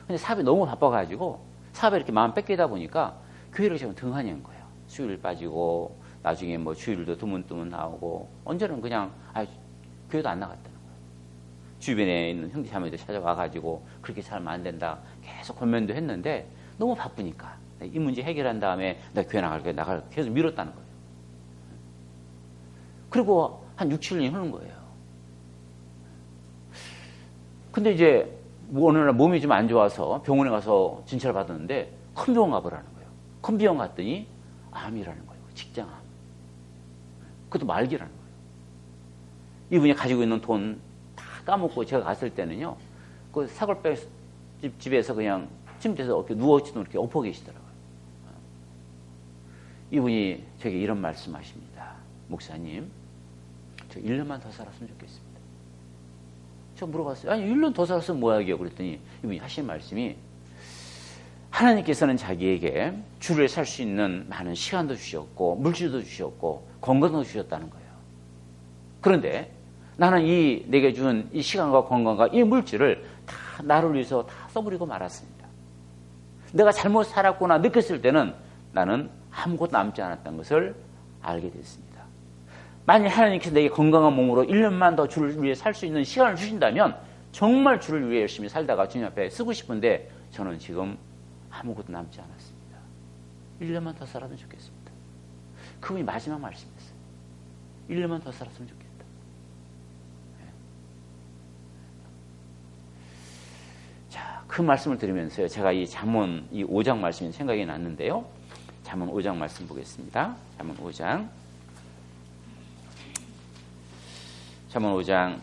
근데 사업이 너무 바빠가지고 사업에 이렇게 마음 뺏기다 보니까 교회를 지금 등한히 한 거예요. 수요일 빠지고 나중에 뭐 주일도 드문드문 나오고 언제는 그냥 교회도 안 나갔다는 거예요. 주변에 있는 형제 자매들 찾아와가지고 그렇게 살면 안 된다. 계속 권면도 했는데 너무 바쁘니까 이 문제 해결한 다음에 나 교회 나갈 계속 미뤘다는 거예요. 그리고 한 6, 7년이 흐른 거예요. 근데 이제 어느 날 몸이 좀 안 좋아서 병원에 가서 진찰을 받았는데 큰 병원 가보라는 거예요. 큰 병원 갔더니 암이라는 거예요. 직장암. 그것도 말기라는 거예요. 이분이 가지고 있는 돈 다 까먹고 제가 갔을 때는요. 그 사골백 집에서 그냥 침대에서 이렇게 누워있지도 이렇게 엎어 계시더라고요. 이분이 저에게 이런 말씀하십니다. 목사님, 저 1년만 더 살았으면 좋겠습니다. 저 물어봤어요. 아니 1년 더 살았으면 뭐하게요? 그랬더니 이분이 하신 말씀이 하나님께서는 자기에게 주를 살 수 있는 많은 시간도 주셨고 물질도 주셨고 건강도 주셨다는 거예요. 그런데 나는 내게 준 이 시간과 건강과 이 물질을 다 나를 위해서 다 써버리고 말았습니다. 내가 잘못 살았구나 느꼈을 때는 나는 아무것도 남지 않았다는 것을 알게 됐습니다. 만약 하나님께서 내게 건강한 몸으로 1년만 더 주를 위해 살 수 있는 시간을 주신다면 정말 주를 위해 열심히 살다가 주님 앞에 쓰고 싶은데 저는 지금 아무것도 남지 않았습니다. 1년만 더 살았으면 좋겠습니다. 그분이 마지막 말씀이었어요. 1년만 더 살았으면 좋겠다. 자, 그 말씀을 들으면서요. 제가 이 잠언 5장 말씀이 생각이 났는데요. 잠언 5장 말씀 보겠습니다. 잠언 5장. 잠언 5장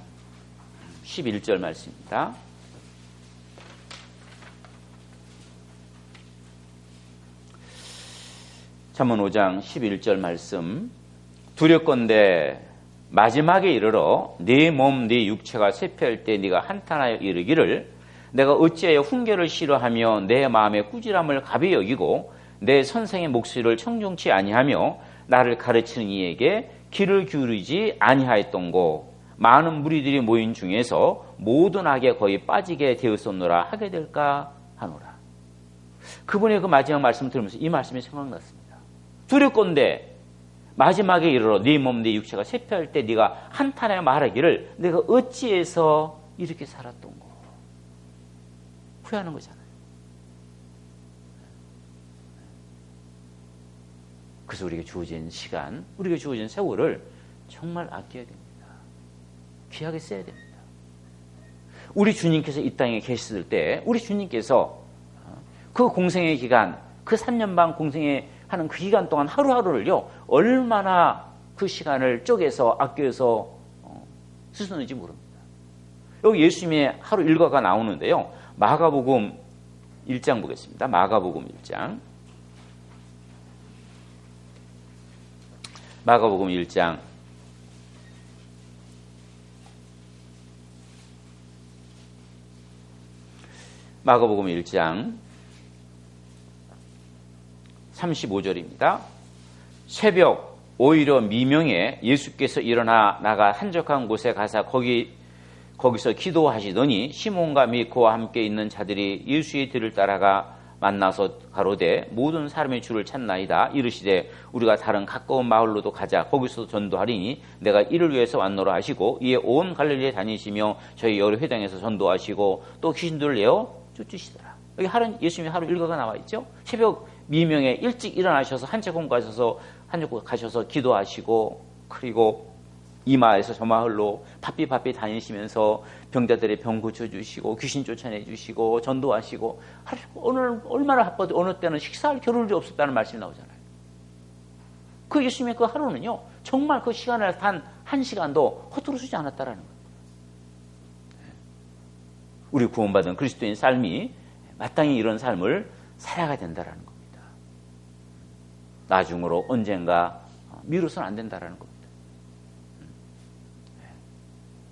11절 말씀입니다. 잠언 5장 11절 말씀. 두렵건대 마지막에 이르러 네 몸 네 육체가 쇠퇴할 때 네가 한탄하여 이르기를 내가 어찌하여 훈계를 싫어하며 내 마음의 꾸지람을 가벼이 여기고 내 선생의 목소리를 청종치 아니하며 나를 가르치는 이에게 귀를 기울이지 아니하였던고 많은 무리들이 모인 중에서 모든 악에 거의 빠지게 되었었노라 하게 될까 하노라. 그분의 그 마지막 말씀을 들으면서 이 말씀이 생각났습니다. 두렵건대 마지막에 이르러 네 몸 네 육체가 쇠퇴할 때 네가 한탄하여 말하기를 내가 어찌해서 이렇게 살았던고. 후회하는 거잖아요. 그래서 우리에게 주어진 시간, 우리에게 주어진 세월을 정말 아껴야 됩니다. 귀하게 써야 됩니다. 우리 주님께서 이 땅에 계셨을 때 우리 주님께서 그 공생의 기간, 그 3년 반 공생의 하는 그 기간 동안 하루하루를요 얼마나 그 시간을 쪼개서 아껴서 쓰셨는지 모릅니다. 여기 예수님의 하루 일과가 나오는데요. 마가복음 1장 보겠습니다. 마가복음 1장. 마가복음 1장. 마가복음 1장 35절입니다. 새벽 오히려 미명에 예수께서 일어나 나가 한적한 곳에 가사 거기서 기도하시더니 시몬과 및 그와 함께 있는 자들이 예수의 뒤를 따라가 만나서 가로되 모든 사람의 주를 찾나이다. 이르시되 우리가 다른 가까운 마을로도 가자. 거기서도 전도하리니 내가 이를 위해서 왔노라 하시고 이에 온 갈릴리에 다니시며 저희 여러 회당에서 전도하시고 또 귀신들을 내어 쫓으시더라. 여기 예수님의 하루 일과가 나와 있죠. 새벽 미명에 일찍 일어나셔서 한 채 가셔서 기도하시고 그리고 이 마을에서 저 마을로 바삐 다니시면서 병자들의 병 고쳐주시고 귀신 쫓아내주시고 전도하시고 오늘 얼마나 바빠도 어느 때는 식사할 겨를이 없었다는 말씀이 나오잖아요. 그 예수님의 그 하루는요 정말 그 시간을 단 한 시간도 허투루 쓰지 않았다라는 거예요. 우리 구원받은 그리스도인 삶이 마땅히 이런 삶을 살아가야 된다라는 겁니다. 나중으로 언젠가 미루서는 안 된다라는 겁니다.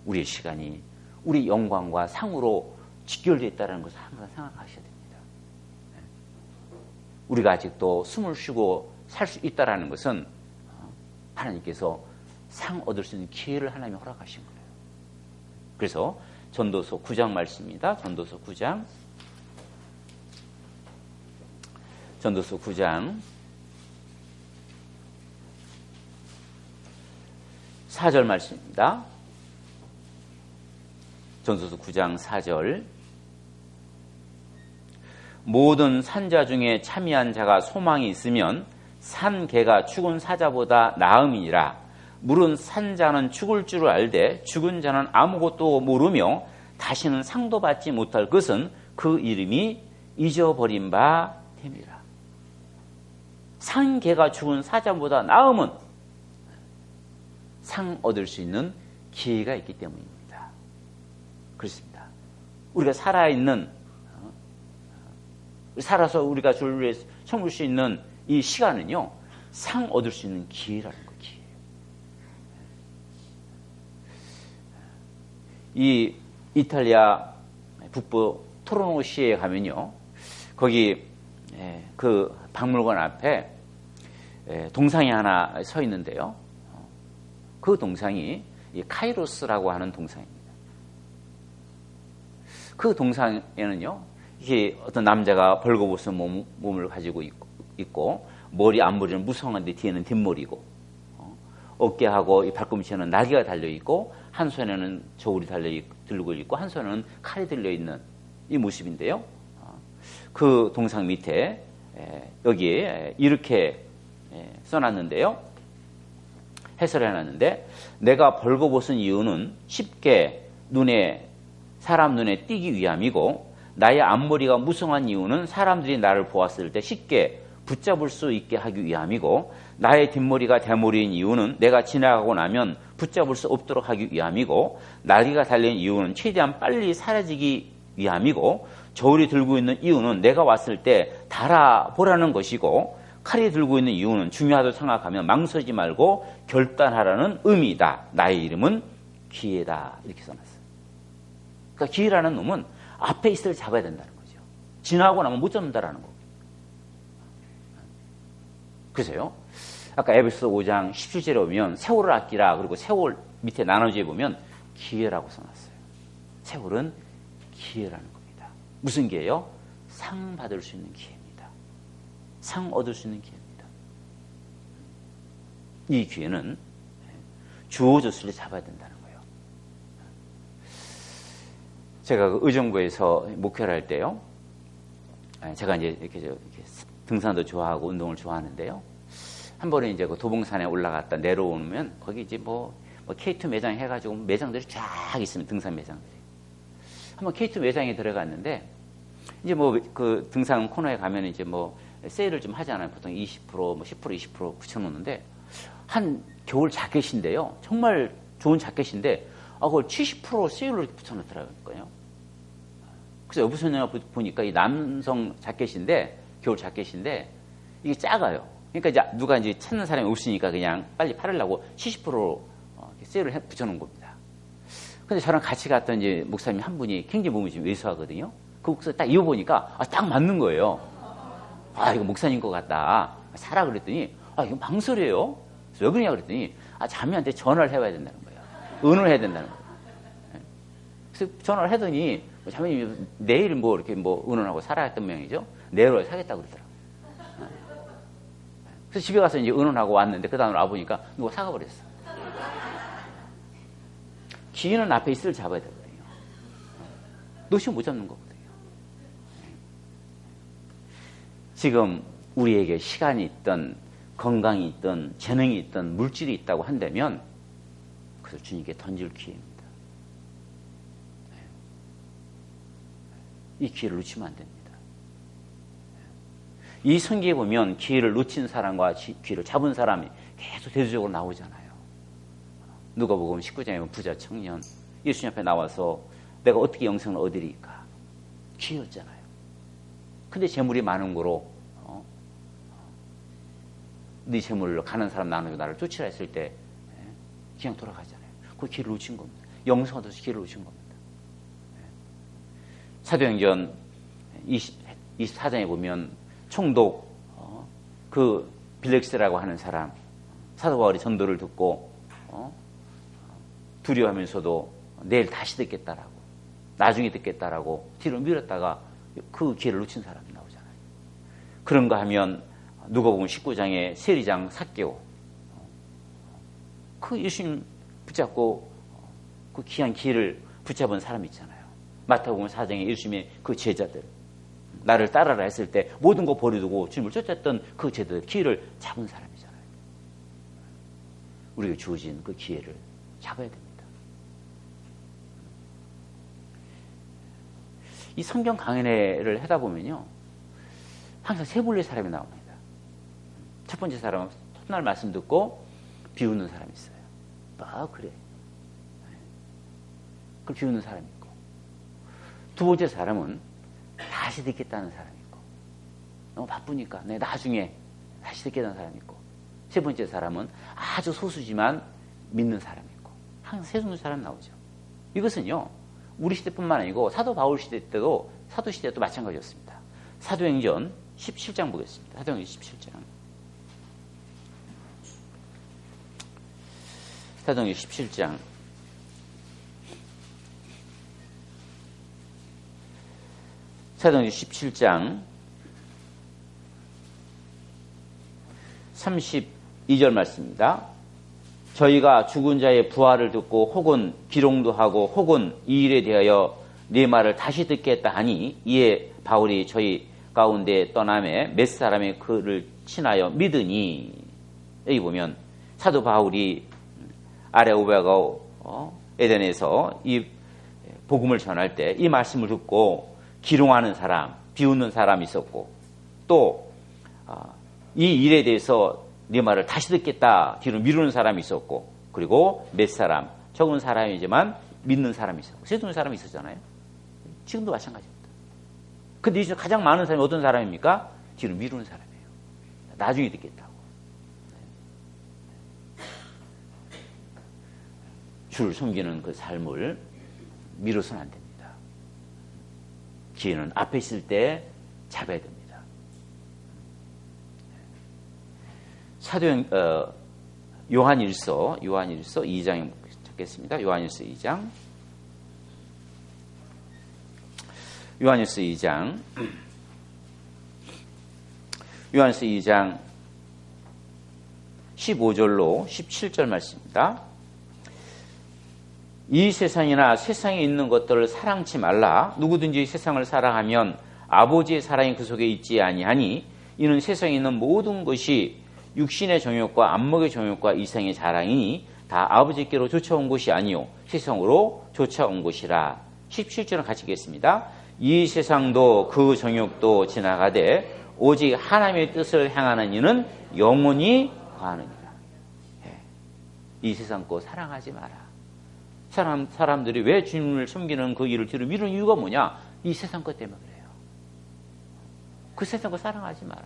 우리의 시간이 우리 영광과 상으로 직결되어 있다는 것을 항상 생각하셔야 됩니다. 우리가 아직도 숨을 쉬고 살 수 있다는 것은 하나님께서 상 얻을 수 있는 기회를 하나님이 허락하신 거예요. 그래서 전도서 9장 말씀입니다. 전도서 9장 4절 말씀입니다. 전도서 9장 4절. 모든 산자 중에 참여한 자가 소망이 있으면 산 개가 죽은 사자보다 나음이니라. 물은 산자는 죽을 줄을 알되 죽은 자는 아무것도 모르며 다시는 상도 받지 못할 것은 그 이름이 잊어버린 바 됨이라. 산 개가 죽은 사자보다 나음은 상 얻을 수 있는 기회가 있기 때문입니다. 그렇습니다. 우리가 살아서 우리가 주를 위해 섬길 수 있는 이 시간은요, 상 얻을 수 있는 기회라는 거, 기회. 이 이탈리아 북부 토로노시에 가면요, 거기 그 박물관 앞에 동상이 하나 서 있는데요, 그 동상이 카이로스라고 하는 동상입니다. 그 동상에는요, 이게 어떤 남자가 벌거벗은 몸을 가지고 있고 머리 앞머리는 무성한데 뒤에는 뒷머리고, 어깨하고 이 발꿈치에는 날개가 달려있고 한 손에는 저울이 들고 있고 한 손에는 칼이 들려있는 이 모습인데요, 그 동상 밑에 여기에 이렇게 써놨는데요, 해설해놨는데, 내가 벌거벗은 이유는 쉽게 사람 눈에 띄기 위함이고, 나의 앞머리가 무성한 이유는 사람들이 나를 보았을 때 쉽게 붙잡을 수 있게 하기 위함이고, 나의 뒷머리가 대머리인 이유는 내가 지나가고 나면 붙잡을 수 없도록 하기 위함이고, 날개가 달린 이유는 최대한 빨리 사라지기 위함이고, 저울이 들고 있는 이유는 내가 왔을 때 달아보라는 것이고, 칼이 들고 있는 이유는 중요하다고 생각하면 망설이지 말고 결단하라는 의미이다. 나의 이름은 기회다. 이렇게 써놨어요. 그러니까 기회라는 놈은 앞에 있을 때 잡아야 된다는 거죠. 지나고 나면 못 잡는다라는 거고. 그래서요, 아까 에베소서 5장 17절에 보면 세월을 아끼라, 그리고 세월 밑에 나눠져 보면 기회라고 써놨어요. 세월은 기회라는 겁니다. 무슨 기회요? 상 받을 수 있는 기회입니다. 상 얻을 수 있는 기회입니다. 이 기회는 주어졌을 때 잡아야 된다는 거예요. 제가 그 의정부에서 목회를 할 때요, 제가 이제 이렇게 등산도 좋아하고 운동을 좋아하는데요, 한 번에 이제 그 도봉산에 올라갔다 내려오면 거기 이제 뭐 K2 매장 해가지고 매장들이 쫙 있으면 등산 매장들이. 한번 K2 매장에 들어갔는데, 이제 뭐 그 등산 코너에 가면 이제 뭐 세일을 좀 하잖아요. 보통 20%, 뭐 10%, 20% 붙여놓는데, 한 겨울 자켓인데요, 정말 좋은 자켓인데, 그걸 70% 세일로 붙여놓더라고요. 그래서 여부서냐 보니까 이 남성 자켓인데, 겨울 자켓인데, 이게 작아요. 그러니까 이제 누가 이제 찾는 사람이 없으니까 그냥 빨리 팔으려고 70% 세일을 붙여놓은 겁니다. 근데 저랑 같이 갔던 이제 목사님 한 분이 굉장히 몸이 좀 왜소하거든요. 그 목사 딱 입어보니까 딱 맞는 거예요. 이거 목사님 것 같다. 사라 그랬더니, 이거 망설여요. 그래서 왜 그러냐 그랬더니, 자매한테 전화를 해봐야 된다는 거예요. 의논을 해야 된다는 거예요. 그래서 전화를 하더니, 자매님이 내일 뭐 이렇게 뭐 의논하고 사라 했던 모양이죠. 내일 사겠다고 그러더라고요. 그래서 집에 가서 이제 의논하고 왔는데, 그 다음에 와보니까 누가 사가버렸어. 기회는 앞에 있을 잡아야 되거든요. 놓치면 못 잡는 거거든요. 지금 우리에게 시간이 있든 건강이 있든 재능이 있든 물질이 있다고 한다면 그래서 주님께 던질 기회입니다. 이 기회를 놓치면 안 됩니다. 이 성경에 보면 기회를 놓친 사람과 기회를 잡은 사람이 계속 대조적으로 나오잖아요. 누가복음 19장에 보면 부자 청년 예수님 앞에 나와서 내가 어떻게 영생을 얻으리까? 기회였잖아요. 근데 재물이 많은 거로 네 재물로 가는 사람 나누고 나를 쫓으라 했을 때 그냥 돌아가잖아요. 그 길을 놓친 겁니다. 영생 얻어서 길을 놓친 겁니다. 사도행전 24장에 보면 총독 그 빌렉스라고 하는 사람 사도 바울이 전도를 듣고 두려워하면서도 내일 다시 듣겠다라고 나중에 듣겠다라고 뒤로 밀었다가 그 기회를 놓친 사람이 나오잖아요. 그런가 하면 누가복음 19장의 세리장 삭개오 그 예수님 붙잡고 그 귀한 기회를 붙잡은 사람이 있잖아요. 마태복음 4장의 예수님의 그 제자들 나를 따라라 했을 때 모든 거 버려두고 주님을 쫓았던 그 제자들 기회를 잡은 사람이잖아요. 우리가 주어진 그 기회를 잡아야 됩니다. 이 성경 강연회를 하다 보면요 항상 세 분류의 사람이 나옵니다. 첫 번째 사람은 첫날 말씀 듣고 비웃는 사람이 있어요. 아 그래 그걸 비웃는 사람이 있고, 두 번째 사람은 다시 듣겠다는 사람이 있고 너무 바쁘니까 내 나중에 다시 듣겠다는 사람이 있고, 세 번째 사람은 아주 소수지만 믿는 사람이 있고, 항상 세 종류의 사람 나오죠. 이것은요 우리 시대뿐만 아니고 사도 바울 시대 때도 사도 시대 때도 마찬가지였습니다. 사도행전 17장 보겠습니다. 사도행전 17장. 사도행전 17장. 사도행전 17장 32절 말씀입니다. 저희가 죽은 자의 부활을 듣고 혹은 기롱도 하고 혹은 이 일에 대하여 네 말을 다시 듣겠다 하니 이에 바울이 저희 가운데 떠남에 몇 사람이 그를 친하여 믿으니. 여기 보면 사도 바울이 아레오베고 에덴에서 이 복음을 전할 때 이 말씀을 듣고 기롱하는 사람, 비웃는 사람이 있었고, 또 이 일에 대해서 네 말을 다시 듣겠다 뒤로 미루는 사람이 있었고, 그리고 몇 사람, 적은 사람이지만 믿는 사람이 있었고, 세 종류의 사람이 있었잖아요. 지금도 마찬가지입니다. 근데 이제 가장 많은 사람이 어떤 사람입니까? 뒤로 미루는 사람이에요. 나중에 듣겠다고. 주를 섬기는 그 삶을 미뤄서는 안 됩니다. 기회는 앞에 있을 때 잡아야 됩니다. 요한일서 2장에 찾겠습니다. 요한일서 2장. 요한일서 2장 15절로 17절 말씀입니다. 이 세상이나 세상에 있는 것들을 사랑치 말라. 누구든지 세상을 사랑하면 아버지의 사랑이 그 속에 있지 아니하니 이는 세상에 있는 모든 것이 육신의 정욕과 안목의 정욕과 이생의 자랑이니 다 아버지께로 쫓아온 것이 아니요 세상으로 쫓아온 것이라. 17절은 같이 읽겠습니다. 이 세상도 그 정욕도 지나가되 오직 하나님의 뜻을 행하는 이는 영원히 거하느니라. 이 세상 거 사랑하지 마라. 사람들이 왜 주님을 섬기는 그 일을 뒤로 미루는 이유가 뭐냐? 이 세상 것 때문에 그래요. 그 세상 거 사랑하지 마라.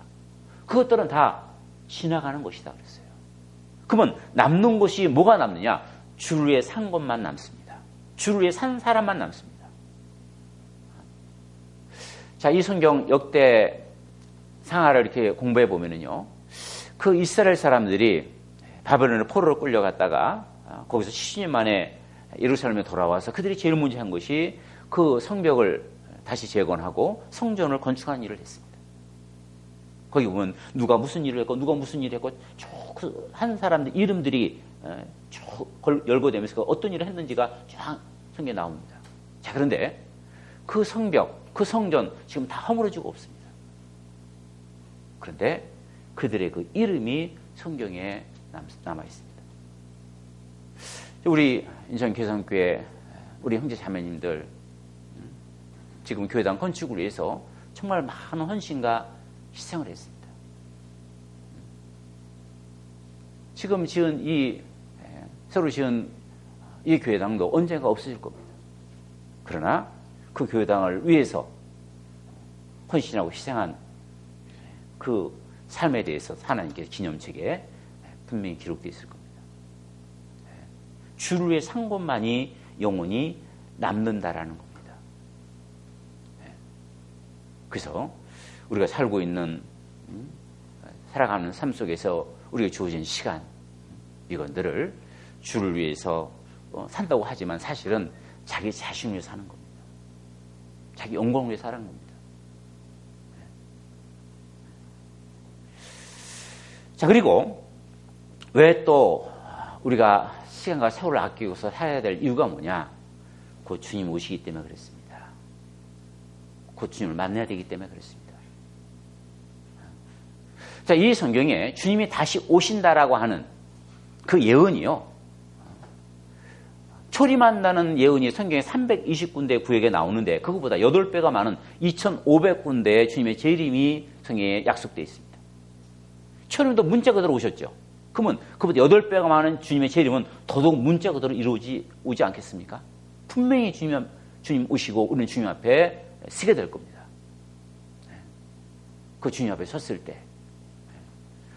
그것들은 다 지나가는 것이다 그랬어요. 그러면 남는 것이 뭐가 남느냐? 주를 위해 산 것만 남습니다. 주를 위해 산 사람만 남습니다. 자, 이 성경 역대 상하를 이렇게 공부해 보면은요, 그 이스라엘 사람들이 바벨론의 포로로 끌려갔다가 거기서 70년 만에 예루살렘에 돌아와서 그들이 제일 먼저 한 것이 그 성벽을 다시 재건하고 성전을 건축한 일을 했습니다. 거기 보면 누가 무슨 일을 했고 누가 무슨 일을 했고 쭉 한 사람들 이름들이 쭉 열거되면서 어떤 일을 했는지가 쫙 성경에 나옵니다. 자, 그런데 그 성벽, 그 성전 지금 다 허물어지고 없습니다. 그런데 그들의 그 이름이 성경에 남아 있습니다. 우리 인천 교산교회 우리 형제 자매님들 지금 교회당 건축을 위해서 정말 많은 헌신과 희생을 했습니다. 지금 새로 지은 이 교회당도 언젠가 없어질 겁니다. 그러나 그 교회당을 위해서 헌신하고 희생한 그 삶에 대해서 하나님께서 기념책에 분명히 기록되어 있을 겁니다. 주를 위해 산 것만이 영원히 남는다라는 겁니다. 그래서 우리가 살아가는 삶 속에서 우리가 주어진 시간, 이것들을 주를 위해서 산다고 하지만 사실은 자기 자신을 위해 사는 겁니다. 자기 영광을 위해 사는 겁니다. 자, 그리고 왜 또 우리가 시간과 세월을 아끼고서 살아야 될 이유가 뭐냐? 곧 주님 오시기 때문에 그렇습니다. 곧 주님을 만나야 되기 때문에 그렇습니다. 자, 이 성경에 주님이 다시 오신다라고 하는 그 예언이요. 초림한다는 예언이 성경에 320군데 구역에 나오는데 그것보다 8배가 많은 2500군데의 주님의 재림이 성경에 약속되어 있습니다. 초림도 문자 그대로 오셨죠. 그러면 그보다 8배가 많은 주님의 재림은 더더욱 문자 그대로 오지 않겠습니까? 분명히 주님 오시고 우리는 주님 앞에 서게 될 겁니다. 그 주님 앞에 섰을 때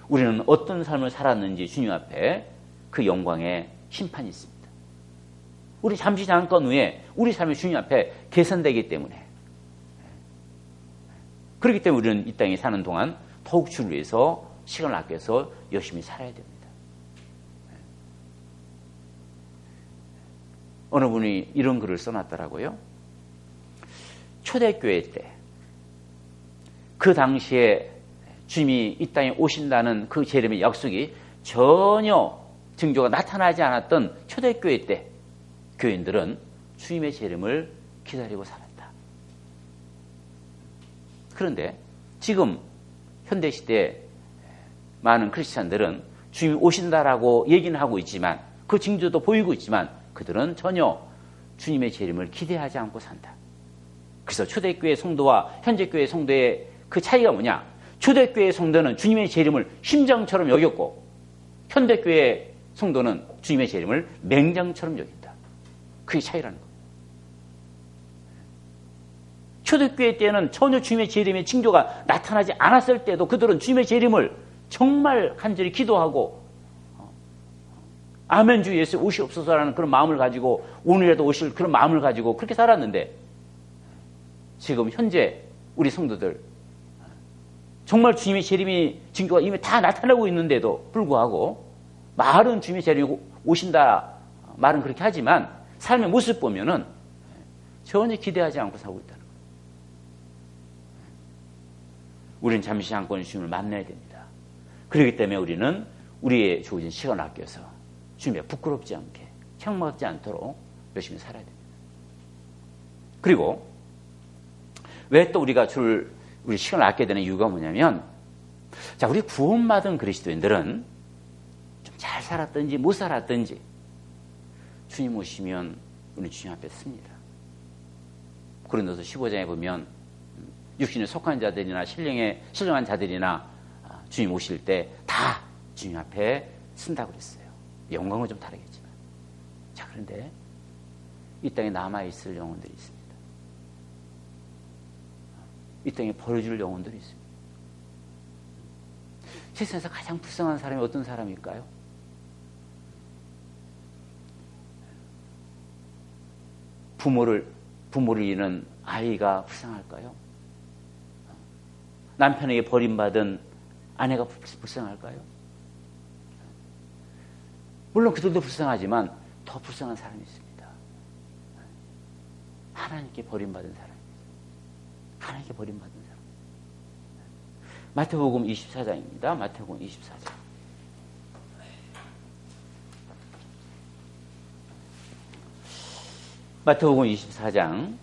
우리는 어떤 삶을 살았는지 주님 앞에 그 영광의 심판이 있습니다. 우리 잠깐 후에 우리 삶이 주님 앞에 계산되기 때문에, 그렇기 때문에 우리는 이 땅에 사는 동안 더욱 주를 위해서 시간을 아껴서 열심히 살아야 됩니다. 어느 분이 이런 글을 써놨더라고요. 초대교회 때 그 당시에 주님이 이 땅에 오신다는 그 재림의 약속이 전혀 증거가 나타나지 않았던 초대교회 때 교인들은 주님의 재림을 기다리고 살았다. 그런데 지금 현대시대에 많은 크리스찬들은 주님이 오신다라고 얘기는 하고 있지만 그 징조도 보이고 있지만 그들은 전혀 주님의 재림을 기대하지 않고 산다. 그래서 초대교회 성도와 현재교회 성도의 그 차이가 뭐냐? 초대교회 성도는 주님의 재림을 심장처럼 여겼고 현대교회 성도는 주님의 재림을 맹장처럼 여긴다. 그게 차이라는 겁니다. 초대교회 때는 전혀 주님의 재림의 징조가 나타나지 않았을 때도 그들은 주님의 재림을 정말 간절히 기도하고 아멘 주 예수 오시옵소서라는 그런 마음을 가지고 오늘에도 오실 그런 마음을 가지고 그렇게 살았는데 지금 현재 우리 성도들 정말 주님의 재림의 징조가 이미 다 나타나고 있는데도 불구하고 말은 주님의 재림이 오신다 말은 그렇게 하지만 삶의 모습 보면은 전혀 기대하지 않고 살고 있다는 거예요. 우리는 잠시 한번 주님을 만나야 됩니다. 그렇기 때문에 우리는 우리의 주어진 시간을 아껴서 주님에 부끄럽지 않게 향막지 않도록 열심히 살아야 됩니다. 그리고 왜 또 우리가 우리 시간을 아껴야 되는 이유가 뭐냐면, 자, 우리 구원받은 그리스도인들은 좀 잘 살았든지 못 살았든지 주님 오시면 우리 주님 앞에 씁니다. 고린도서 15장에 보면 육신에 속한 자들이나 신령한 자들이나 주님 오실 때 다 주님 앞에 쓴다고 그랬어요. 영광은 좀 다르겠지만. 자, 그런데 이 땅에 남아있을 영혼들이 있습니다. 이 땅에 버려줄 영혼들이 있습니다. 세상에서 가장 불쌍한 사람이 어떤 사람일까요? 부모를 잃은 아이가 불쌍할까요? 남편에게 버림받은 아내가 불쌍할까요? 물론 그들도 불쌍하지만 더 불쌍한 사람이 있습니다. 하나님께 버림받은 사람. 하나님께 버림받은 사람. 마태복음 24장입니다. 마태복음 24장. 마태복음 24장.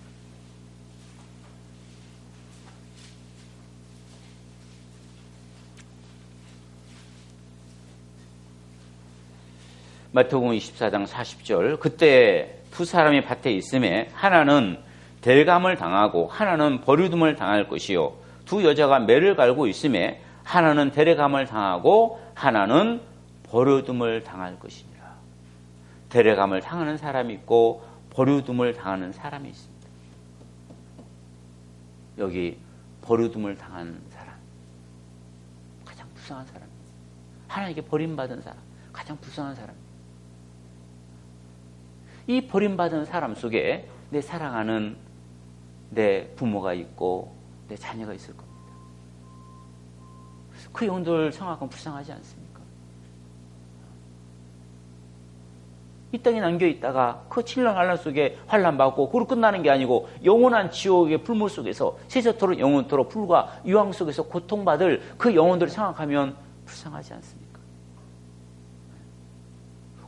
마태복음 24장 40절. 그때 두 사람이 밭에 있음에 하나는 델감을 당하고 하나는 버려둠을 당할 것이요, 두 여자가 매를 갈고 있음에 하나는 데레감을 당하고 하나는 버려둠을 당할 것이니라. 데려감을 당하는 사람이 있고 버려둠을 당하는 사람이 있습니다. 여기 버려둠을 당한 사람, 가장 불쌍한 사람입니다. 하나님께 버림받은 사람, 가장 불쌍한 사람. 이 버림받은 사람 속에 내 사랑하는 내 부모가 있고 내 자녀가 있을 겁니다. 그 영혼들 생각하면 불쌍하지 않습니까? 이 땅에 남겨있다가 그 7년 환란 속에 환란받고 그로 끝나는 게 아니고 영원한 지옥의 불물 속에서 세세토록 영원토록 불과 유황 속에서 고통받을 그 영혼들을 생각하면 불쌍하지 않습니까?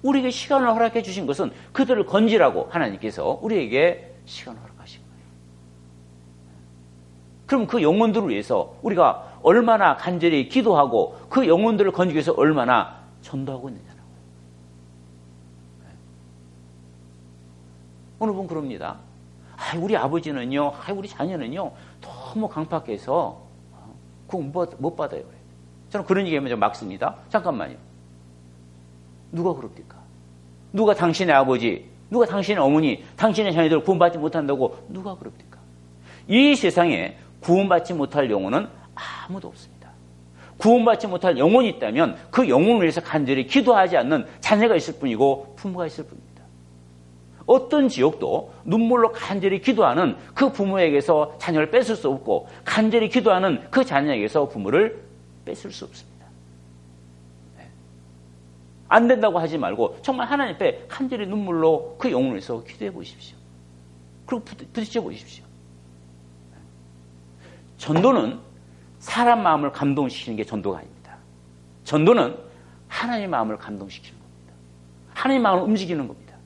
우리에게 시간을 허락해 주신 것은 그들을 건지라고 하나님께서 우리에게 시간을 허락하신 거예요. 그럼 그 영혼들을 위해서 우리가 얼마나 간절히 기도하고 그 영혼들을 건지기 위해서 얼마나 전도하고 있느냐라고. 어느 분 그럽니다. 우리 아버지는요, 우리 자녀는요, 너무 강팍해서 그거 못 받아요. 저는 그런 얘기하면 좀 막습니다. 잠깐만요. 누가 그럽니까? 누가 당신의 아버지, 누가 당신의 어머니, 당신의 자녀들 구원받지 못한다고 누가 그럽니까? 이 세상에 구원받지 못할 영혼은 아무도 없습니다. 구원받지 못할 영혼이 있다면 그 영혼을 위해서 간절히 기도하지 않는 자녀가 있을 뿐이고 부모가 있을 뿐입니다. 어떤 지옥도 눈물로 간절히 기도하는 그 부모에게서 자녀를 뺏을 수 없고 간절히 기도하는 그 자녀에게서 부모를 뺏을 수 없습니다. 안 된다고 하지 말고 정말 하나님 앞에 간절히 눈물로 그 영혼을 위해서 기도해 보십시오. 그리고 부딪혀 보십시오. 전도는 사람 마음을 감동시키는 게 전도가 아닙니다. 전도는 하나님의 마음을 감동시키는 겁니다. 하나님의 마음을 움직이는 겁니다.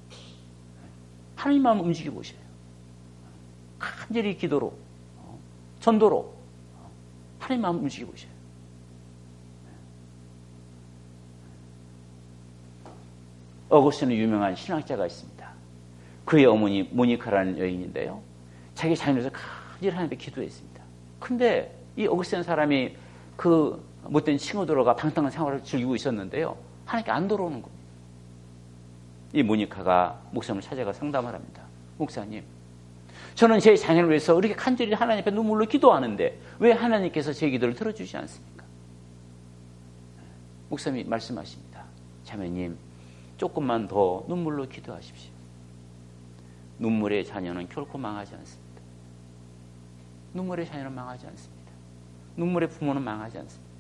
하나님의 마음을 움직여 보셔요. 간절히 기도로, 전도로 하나님의 마음을 움직여 보셔요. 어거스틴은 유명한 신학자가 있습니다. 그의 어머니 모니카라는 여인인데요. 자기 자녀에서 간절히 하나님 앞에 기도했습니다. 근데 이 어거스틴 사람이 그 못된 친구들과 방탕한 생활을 즐기고 있었는데요. 하나님께 안 돌아오는 겁니다. 이 모니카가 목사님을 찾아가 상담을 합니다. 목사님, 저는 제 자녀를 위해서 이렇게 간절히 하나님 앞에 눈물로 기도하는데 왜 하나님께서 제 기도를 들어주지 않습니까? 목사님이 말씀하십니다. 자매님, 조금만 더 눈물로 기도하십시오. 눈물의 자녀는 결코 망하지 않습니다. 눈물의 자녀는 망하지 않습니다. 눈물의 부모는 망하지 않습니다.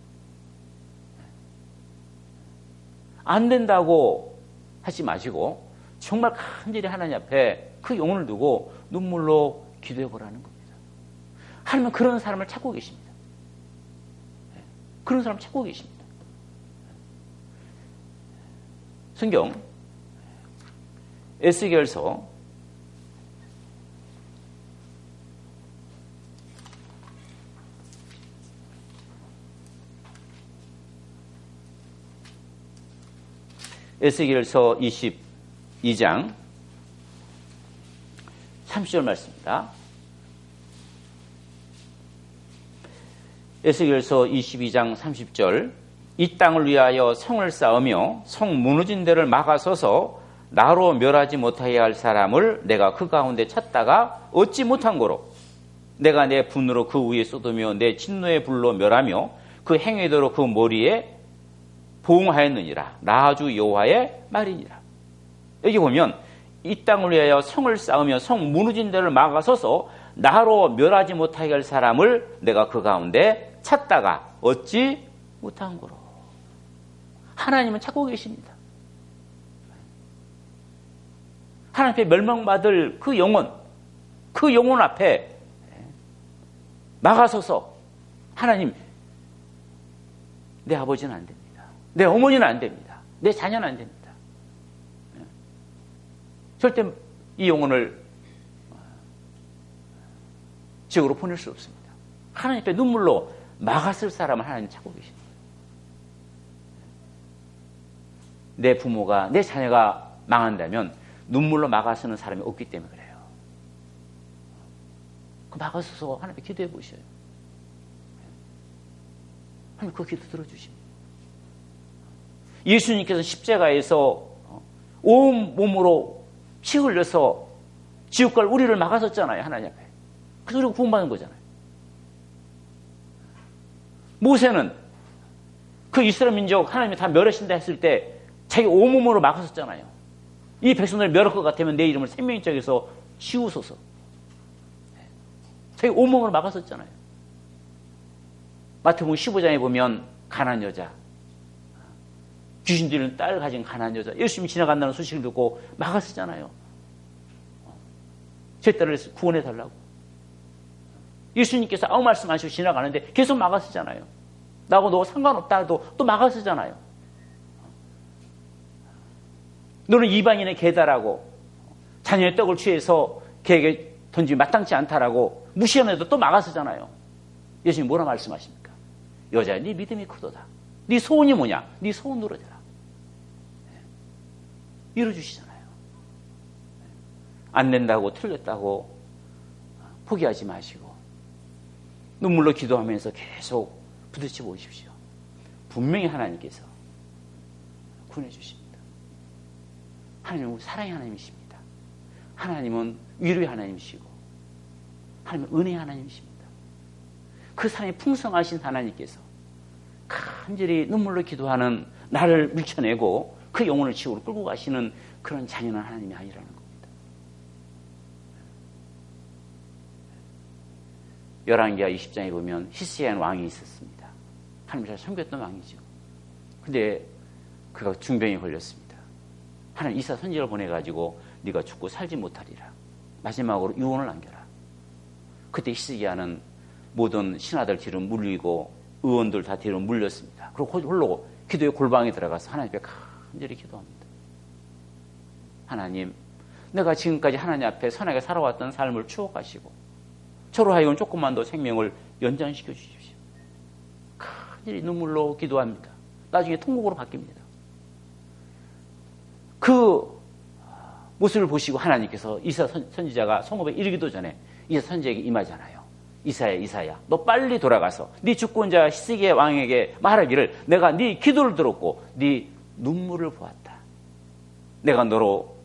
안 된다고 하지 마시고 정말 간절히 하나님 앞에 그 영혼을 두고 눈물로 기도해 보라는 겁니다. 하나님은 그런 사람을 찾고 계십니다. 그런 사람을 찾고 계십니다. 성경 에스겔서 22장 30절 말씀입니다. 에스겔서 22장 30절 이 땅을 위하여 성을 쌓으며 성 무너진 데를 막아서서 나로 멸하지 못하게 할 사람을 내가 그 가운데 찾다가 얻지 못한 거로 내가 내 분으로 그 위에 쏟으며 내 진노의 불로 멸하며 그 행위대로 그 머리에 보응하였느니라. 나 주 여호와의 말이니라. 여기 보면 이 땅을 위하여 성을 쌓으며 성 무너진 데를 막아서서 나로 멸하지 못하게 할 사람을 내가 그 가운데 찾다가 얻지 못한 거로. 하나님은 찾고 계십니다. 하나님 앞에 멸망받을 그 영혼 앞에 막아서서 하나님, 내 아버지는 안 됩니다. 내 어머니는 안 됩니다. 내 자녀는 안 됩니다. 절대 이 영혼을 지옥으로 보낼 수 없습니다. 하나님 앞에 눈물로 막았을 사람을 하나님 찾고 계십니다. 내 부모가, 내 자녀가 망한다면 눈물로 막아서는 사람이 없기 때문에 그래요. 그 막아서서 하나님께 기도해 보셔요. 하나님 그 기도 들어주십니다. 예수님께서 십자가에서 온 몸으로 피 흘려서 지옥 갈 우리를 막았었잖아요. 하나님 앞에. 그래서 우리가 구원받은 거잖아요. 모세는 그 이스라엘 민족 하나님이 다 멸하신다 했을 때 자기 온몸으로 막았었잖아요. 이 백성들 멸할 것 같으면 내 이름을 생명책에서 지우소서. 자기 온몸으로 막았었잖아요. 마태복음 15장에 보면 가난한 여자, 귀신 들린 딸 가진 가난한 여자, 예수님이 지나간다는 소식을 듣고 막았었잖아요. 제 딸을 구원해달라고. 예수님께서 아무 말씀 안 하시고 지나가는데 계속 막았었잖아요. 나하고 너 상관없다 해도 또 막았었잖아요. 너는 이방인의 계다라고, 자녀의 떡을 취해서 걔에게 던지기 마땅치 않다라고 무시하는데도 또 막았었잖아요. 예수님이 뭐라 말씀하십니까? 여자야, 네 믿음이 크도다. 네 소원이 뭐냐? 네 소원 누려져라. 이뤄주시잖아요. 안 된다고 틀렸다고 포기하지 마시고 눈물로 기도하면서 계속 부딪혀 보십시오. 분명히 하나님께서 구원해 주십니다. 하나님은 사랑의 하나님이십니다. 하나님은 위로의 하나님이시고 하나님은 은혜의 하나님이십니다. 그 사랑이 풍성하신 하나님께서 간절히 눈물로 기도하는 나를 밀쳐내고 그 영혼을 지옥으로 끌고 가시는 그런 잔인한 하나님이 아니라는 겁니다. 열왕기하 20장에 보면 히스기야는 왕이 있었습니다. 하나님 잘 섬겼던 왕이죠. 근데 그가 중병에 걸렸습니다. 하나님 이사 선지자를 보내가지고 네가 죽고 살지 못하리라. 마지막으로 유언을 남겨라. 그때 히스기야는 모든 신하들 뒤로 물리고 의원들 다 뒤로 물렸습니다. 그리고 홀로 기도의 골방에 들어가서 하나님 앞에 간절히 기도합니다. 하나님, 내가 지금까지 하나님 앞에 선하게 살아왔던 삶을 추억하시고 저로 하여금 조금만 더 생명을 연장시켜 주십시오. 간절히 눈물로 기도합니다. 나중에 통곡으로 바뀝니다. 그 모습을 보시고 하나님께서 이사 선지자가 성읍에 이르기도 전에 이사 선지자에게 임하잖아요. 이사야, 너 빨리 돌아가서 네 주권자 히스기야 왕에게 말하기를 내가 네 기도를 들었고 네 눈물을 보았다. 내가 너로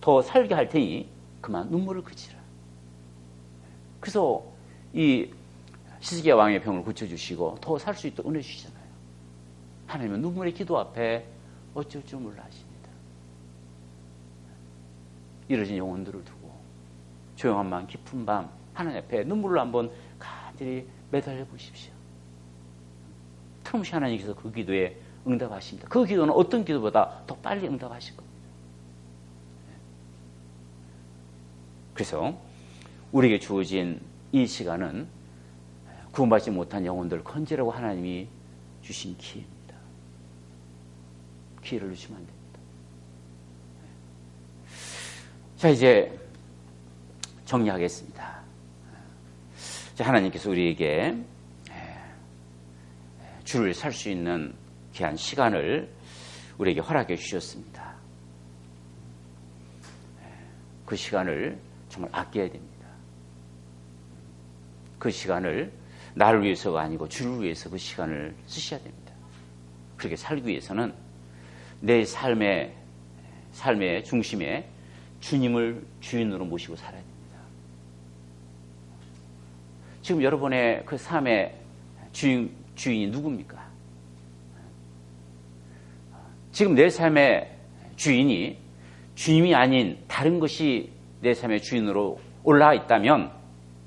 더 살게 할 테니 그만 눈물을 그치라. 그래서 이 히스기야 왕의 병을 고쳐주시고 더 살 수 있도록 은혜 주시잖아요. 하나님은 눈물의 기도 앞에 어쩔 줄 몰라 하십니다. 이러진 영혼들을 두고 조용한 밤, 깊은 밤 하나님 앞에 눈물로 한번 간절히 매달려 보십시오. 틀림없이 하나님께서 그 기도에 응답하십니다. 그 기도는 어떤 기도보다 더 빨리 응답하실 겁니다. 그래서 우리에게 주어진 이 시간은 구원받지 못한 영혼들을 건지라고 하나님이 주신 기회입니다. 기회를 주시면 안 됩니다. 자, 이제 정리하겠습니다. 자, 하나님께서 우리에게 주를 살 수 있는 귀한 시간을 우리에게 허락해 주셨습니다. 그 시간을 정말 아껴야 됩니다. 그 시간을 나를 위해서가 아니고 주를 위해서 그 시간을 쓰셔야 됩니다. 그렇게 살기 위해서는 내 삶의 중심에 주님을 주인으로 모시고 살아야 됩니다. 지금 여러분의 그 삶의 주인이 누굽니까? 지금 내 삶의 주인이 주님이 아닌 다른 것이 내 삶의 주인으로 올라와 있다면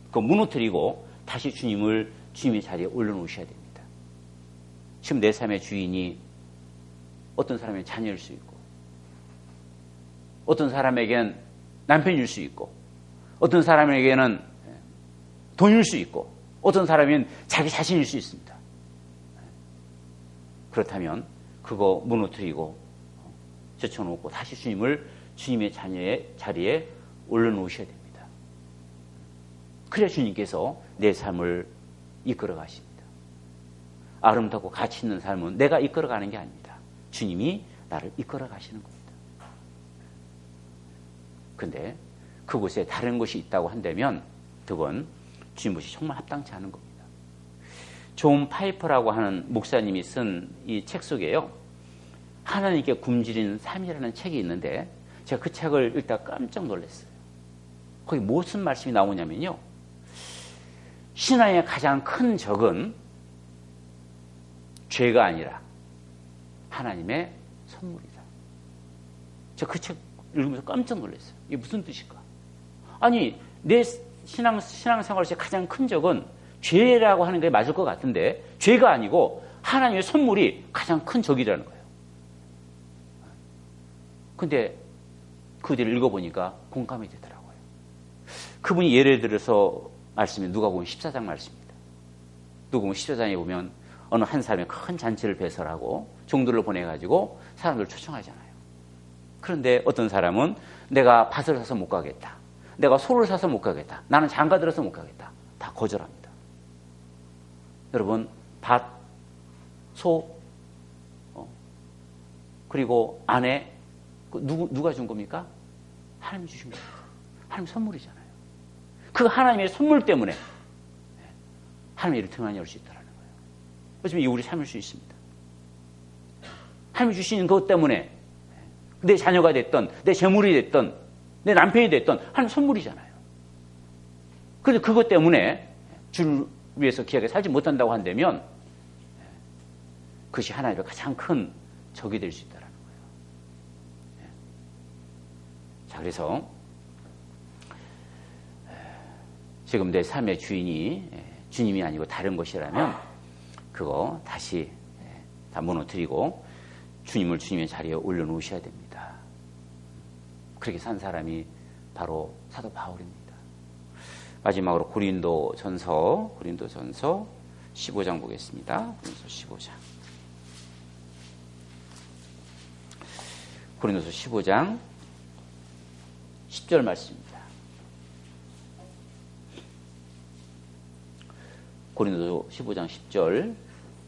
그거 무너뜨리고 다시 주님의 자리에 올려놓으셔야 됩니다. 지금 내 삶의 주인이 어떤 사람의 자녀일 수 있고 어떤 사람에게는 남편일 수 있고 어떤 사람에게는 돈일 수 있고 어떤 사람은 자기 자신일 수 있습니다. 그렇다면 그거 무너뜨리고 제쳐놓고 다시 주님의 자녀의 자리에 올려놓으셔야 됩니다. 그래야 주님께서 내 삶을 이끌어 가십니다. 아름답고 가치 있는 삶은 내가 이끌어 가는 게 아닙니다. 주님이 나를 이끌어 가시는 겁니다. 근데 그곳에 다른 것이 있다고 한다면 그건 주님것이 정말 합당치 않은 겁니다. 존 파이퍼라고 하는 목사님이 쓴 이 책 속에요. 하나님께 굶주린 삶이라는 책이 있는데 제가 그 책을 읽다 깜짝 놀랐어요. 거기 무슨 말씀이 나오냐면요. 신앙의 가장 큰 적은 죄가 아니라 하나님의 선물이다. 제가 그 책 읽으면서 깜짝 놀랐어요. 이게 무슨 뜻일까? 아니, 내 신앙생활에서 가장 큰 적은 죄라고 하는 게 맞을 것 같은데 죄가 아니고 하나님의 선물이 가장 큰 적이라는 거예요. 근데 그 뒤를 읽어보니까 공감이 되더라고요. 그분이 예를 들어서 말씀이 누가복음 14장 말씀입니다. 누가복음 14장에 보면 어느 한 사람이 큰 잔치를 배설하고 종들을 보내가지고 사람들을 초청하잖아요. 그런데 어떤 사람은 내가 밭을 사서 못 가겠다. 내가 소를 사서 못 가겠다. 나는 장가 들어서 못 가겠다. 다 거절합니다. 여러분, 밭, 소, 그리고 아내, 누가 준 겁니까? 하나님이 주신 겁니다. 하나님 선물이잖아요. 그 하나님의 선물 때문에 하나님의 일을 등한히 열 수 있다는 거예요. 어쩌면 이 우리 삶일 수 있습니다. 하나님이 주신 것 때문에 내 자녀가 됐던, 내 재물이 됐던, 내 남편이 됐던 하나님 선물이잖아요. 그런데 그것 때문에 주를 위해서 귀하게 살지 못한다고 한다면 그것이 하나님의 가장 큰 적이 될 수 있다는 거예요. 자, 그래서 지금 내 삶의 주인이 주님이 아니고 다른 것이라면 그거 다시 다 무너뜨리고 주님을 주님의 자리에 올려놓으셔야 됩니다. 그렇게 산 사람이 바로 사도 바울입니다. 마지막으로 고린도전서 15장 보겠습니다. 고린도서 15장. 고린도서 15장 10절 말씀입니다. 고린도서 15장 10절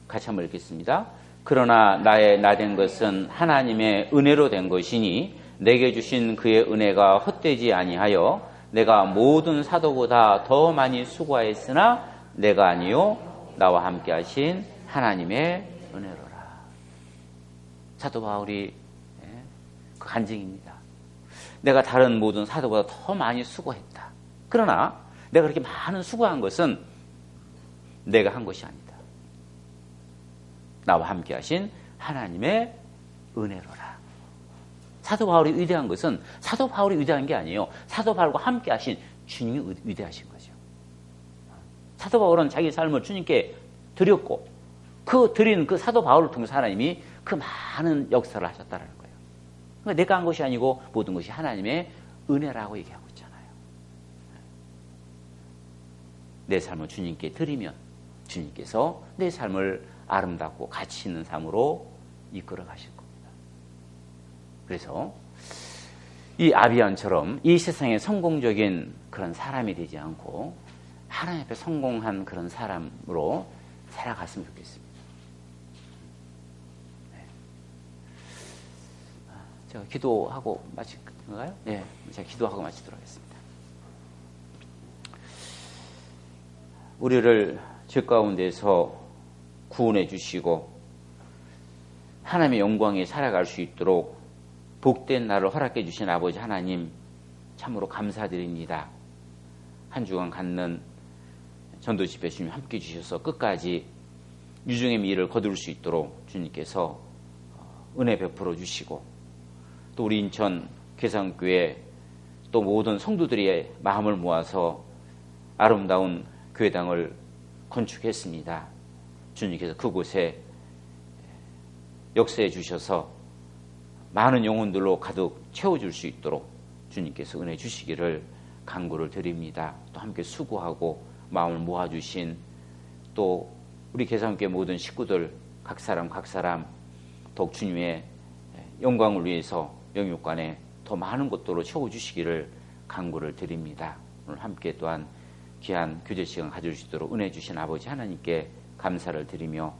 같이 한번 읽겠습니다. 그러나 나의 나된 것은 하나님의 은혜로 된 것이니 내게 주신 그의 은혜가 헛되지 아니하여 내가 모든 사도보다 더 많이 수고하였으나 내가 아니요 나와 함께 하신 하나님의 은혜로라. 사도 바울이 그 간증입니다. 내가 다른 모든 사도보다 더 많이 수고했다. 그러나 내가 그렇게 많은 수고한 것은 내가 한 것이 아니다. 나와 함께 하신 하나님의 은혜로라. 사도 바울이 위대한 것은 사도 바울이 위대한 게 아니에요. 사도 바울과 함께 하신 주님이 위대하신 거죠. 사도 바울은 자기 삶을 주님께 드렸고 그 드린 그 사도 바울을 통해서 하나님이 그 많은 역사를 하셨다는 거예요. 그러니까 내가 한 것이 아니고 모든 것이 하나님의 은혜라고 얘기하고 있잖아요. 내 삶을 주님께 드리면 주님께서 내 삶을 아름답고 가치 있는 삶으로 이끌어 가실 겁니다. 그래서 이 아비안처럼 이 세상에 성공적인 그런 사람이 되지 않고 하나님 앞에 성공한 그런 사람으로 살아갔으면 좋겠습니다. 네. 제가 기도하고 마칠 건가요? 네, 제가 기도하고 마치도록 하겠습니다. 우리를 죄 가운데서 구원해 주시고 하나님의 영광에 살아갈 수 있도록 복된 날을 허락해 주신 아버지 하나님 참으로 감사드립니다. 한 주간 갖는 전도 집회 주님 함께 주셔서 끝까지 유종의 미를 거둘 수 있도록 주님께서 은혜 베풀어 주시고 또 우리 인천 괴산교회 또 모든 성도들의 마음을 모아서 아름다운 교회당을 건축했습니다. 주님께서 그곳에 역사해 주셔서 많은 영혼들로 가득 채워줄 수 있도록 주님께서 은혜 주시기를 간구를 드립니다. 또 함께 수고하고 마음을 모아주신 또 우리 계산교회 모든 식구들 각 사람 더욱 주님의 영광을 위해서 영육간에 더 많은 것들로 채워주시기를 간구를 드립니다. 오늘 함께 또한 귀한 교제 시간 가질 수 있도록 은혜 주신 아버지 하나님께 감사를 드리며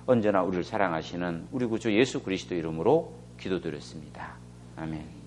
언제나 우리를 사랑하시는 우리 구주 예수 그리스도 이름으로 기도드렸습니다. 아멘.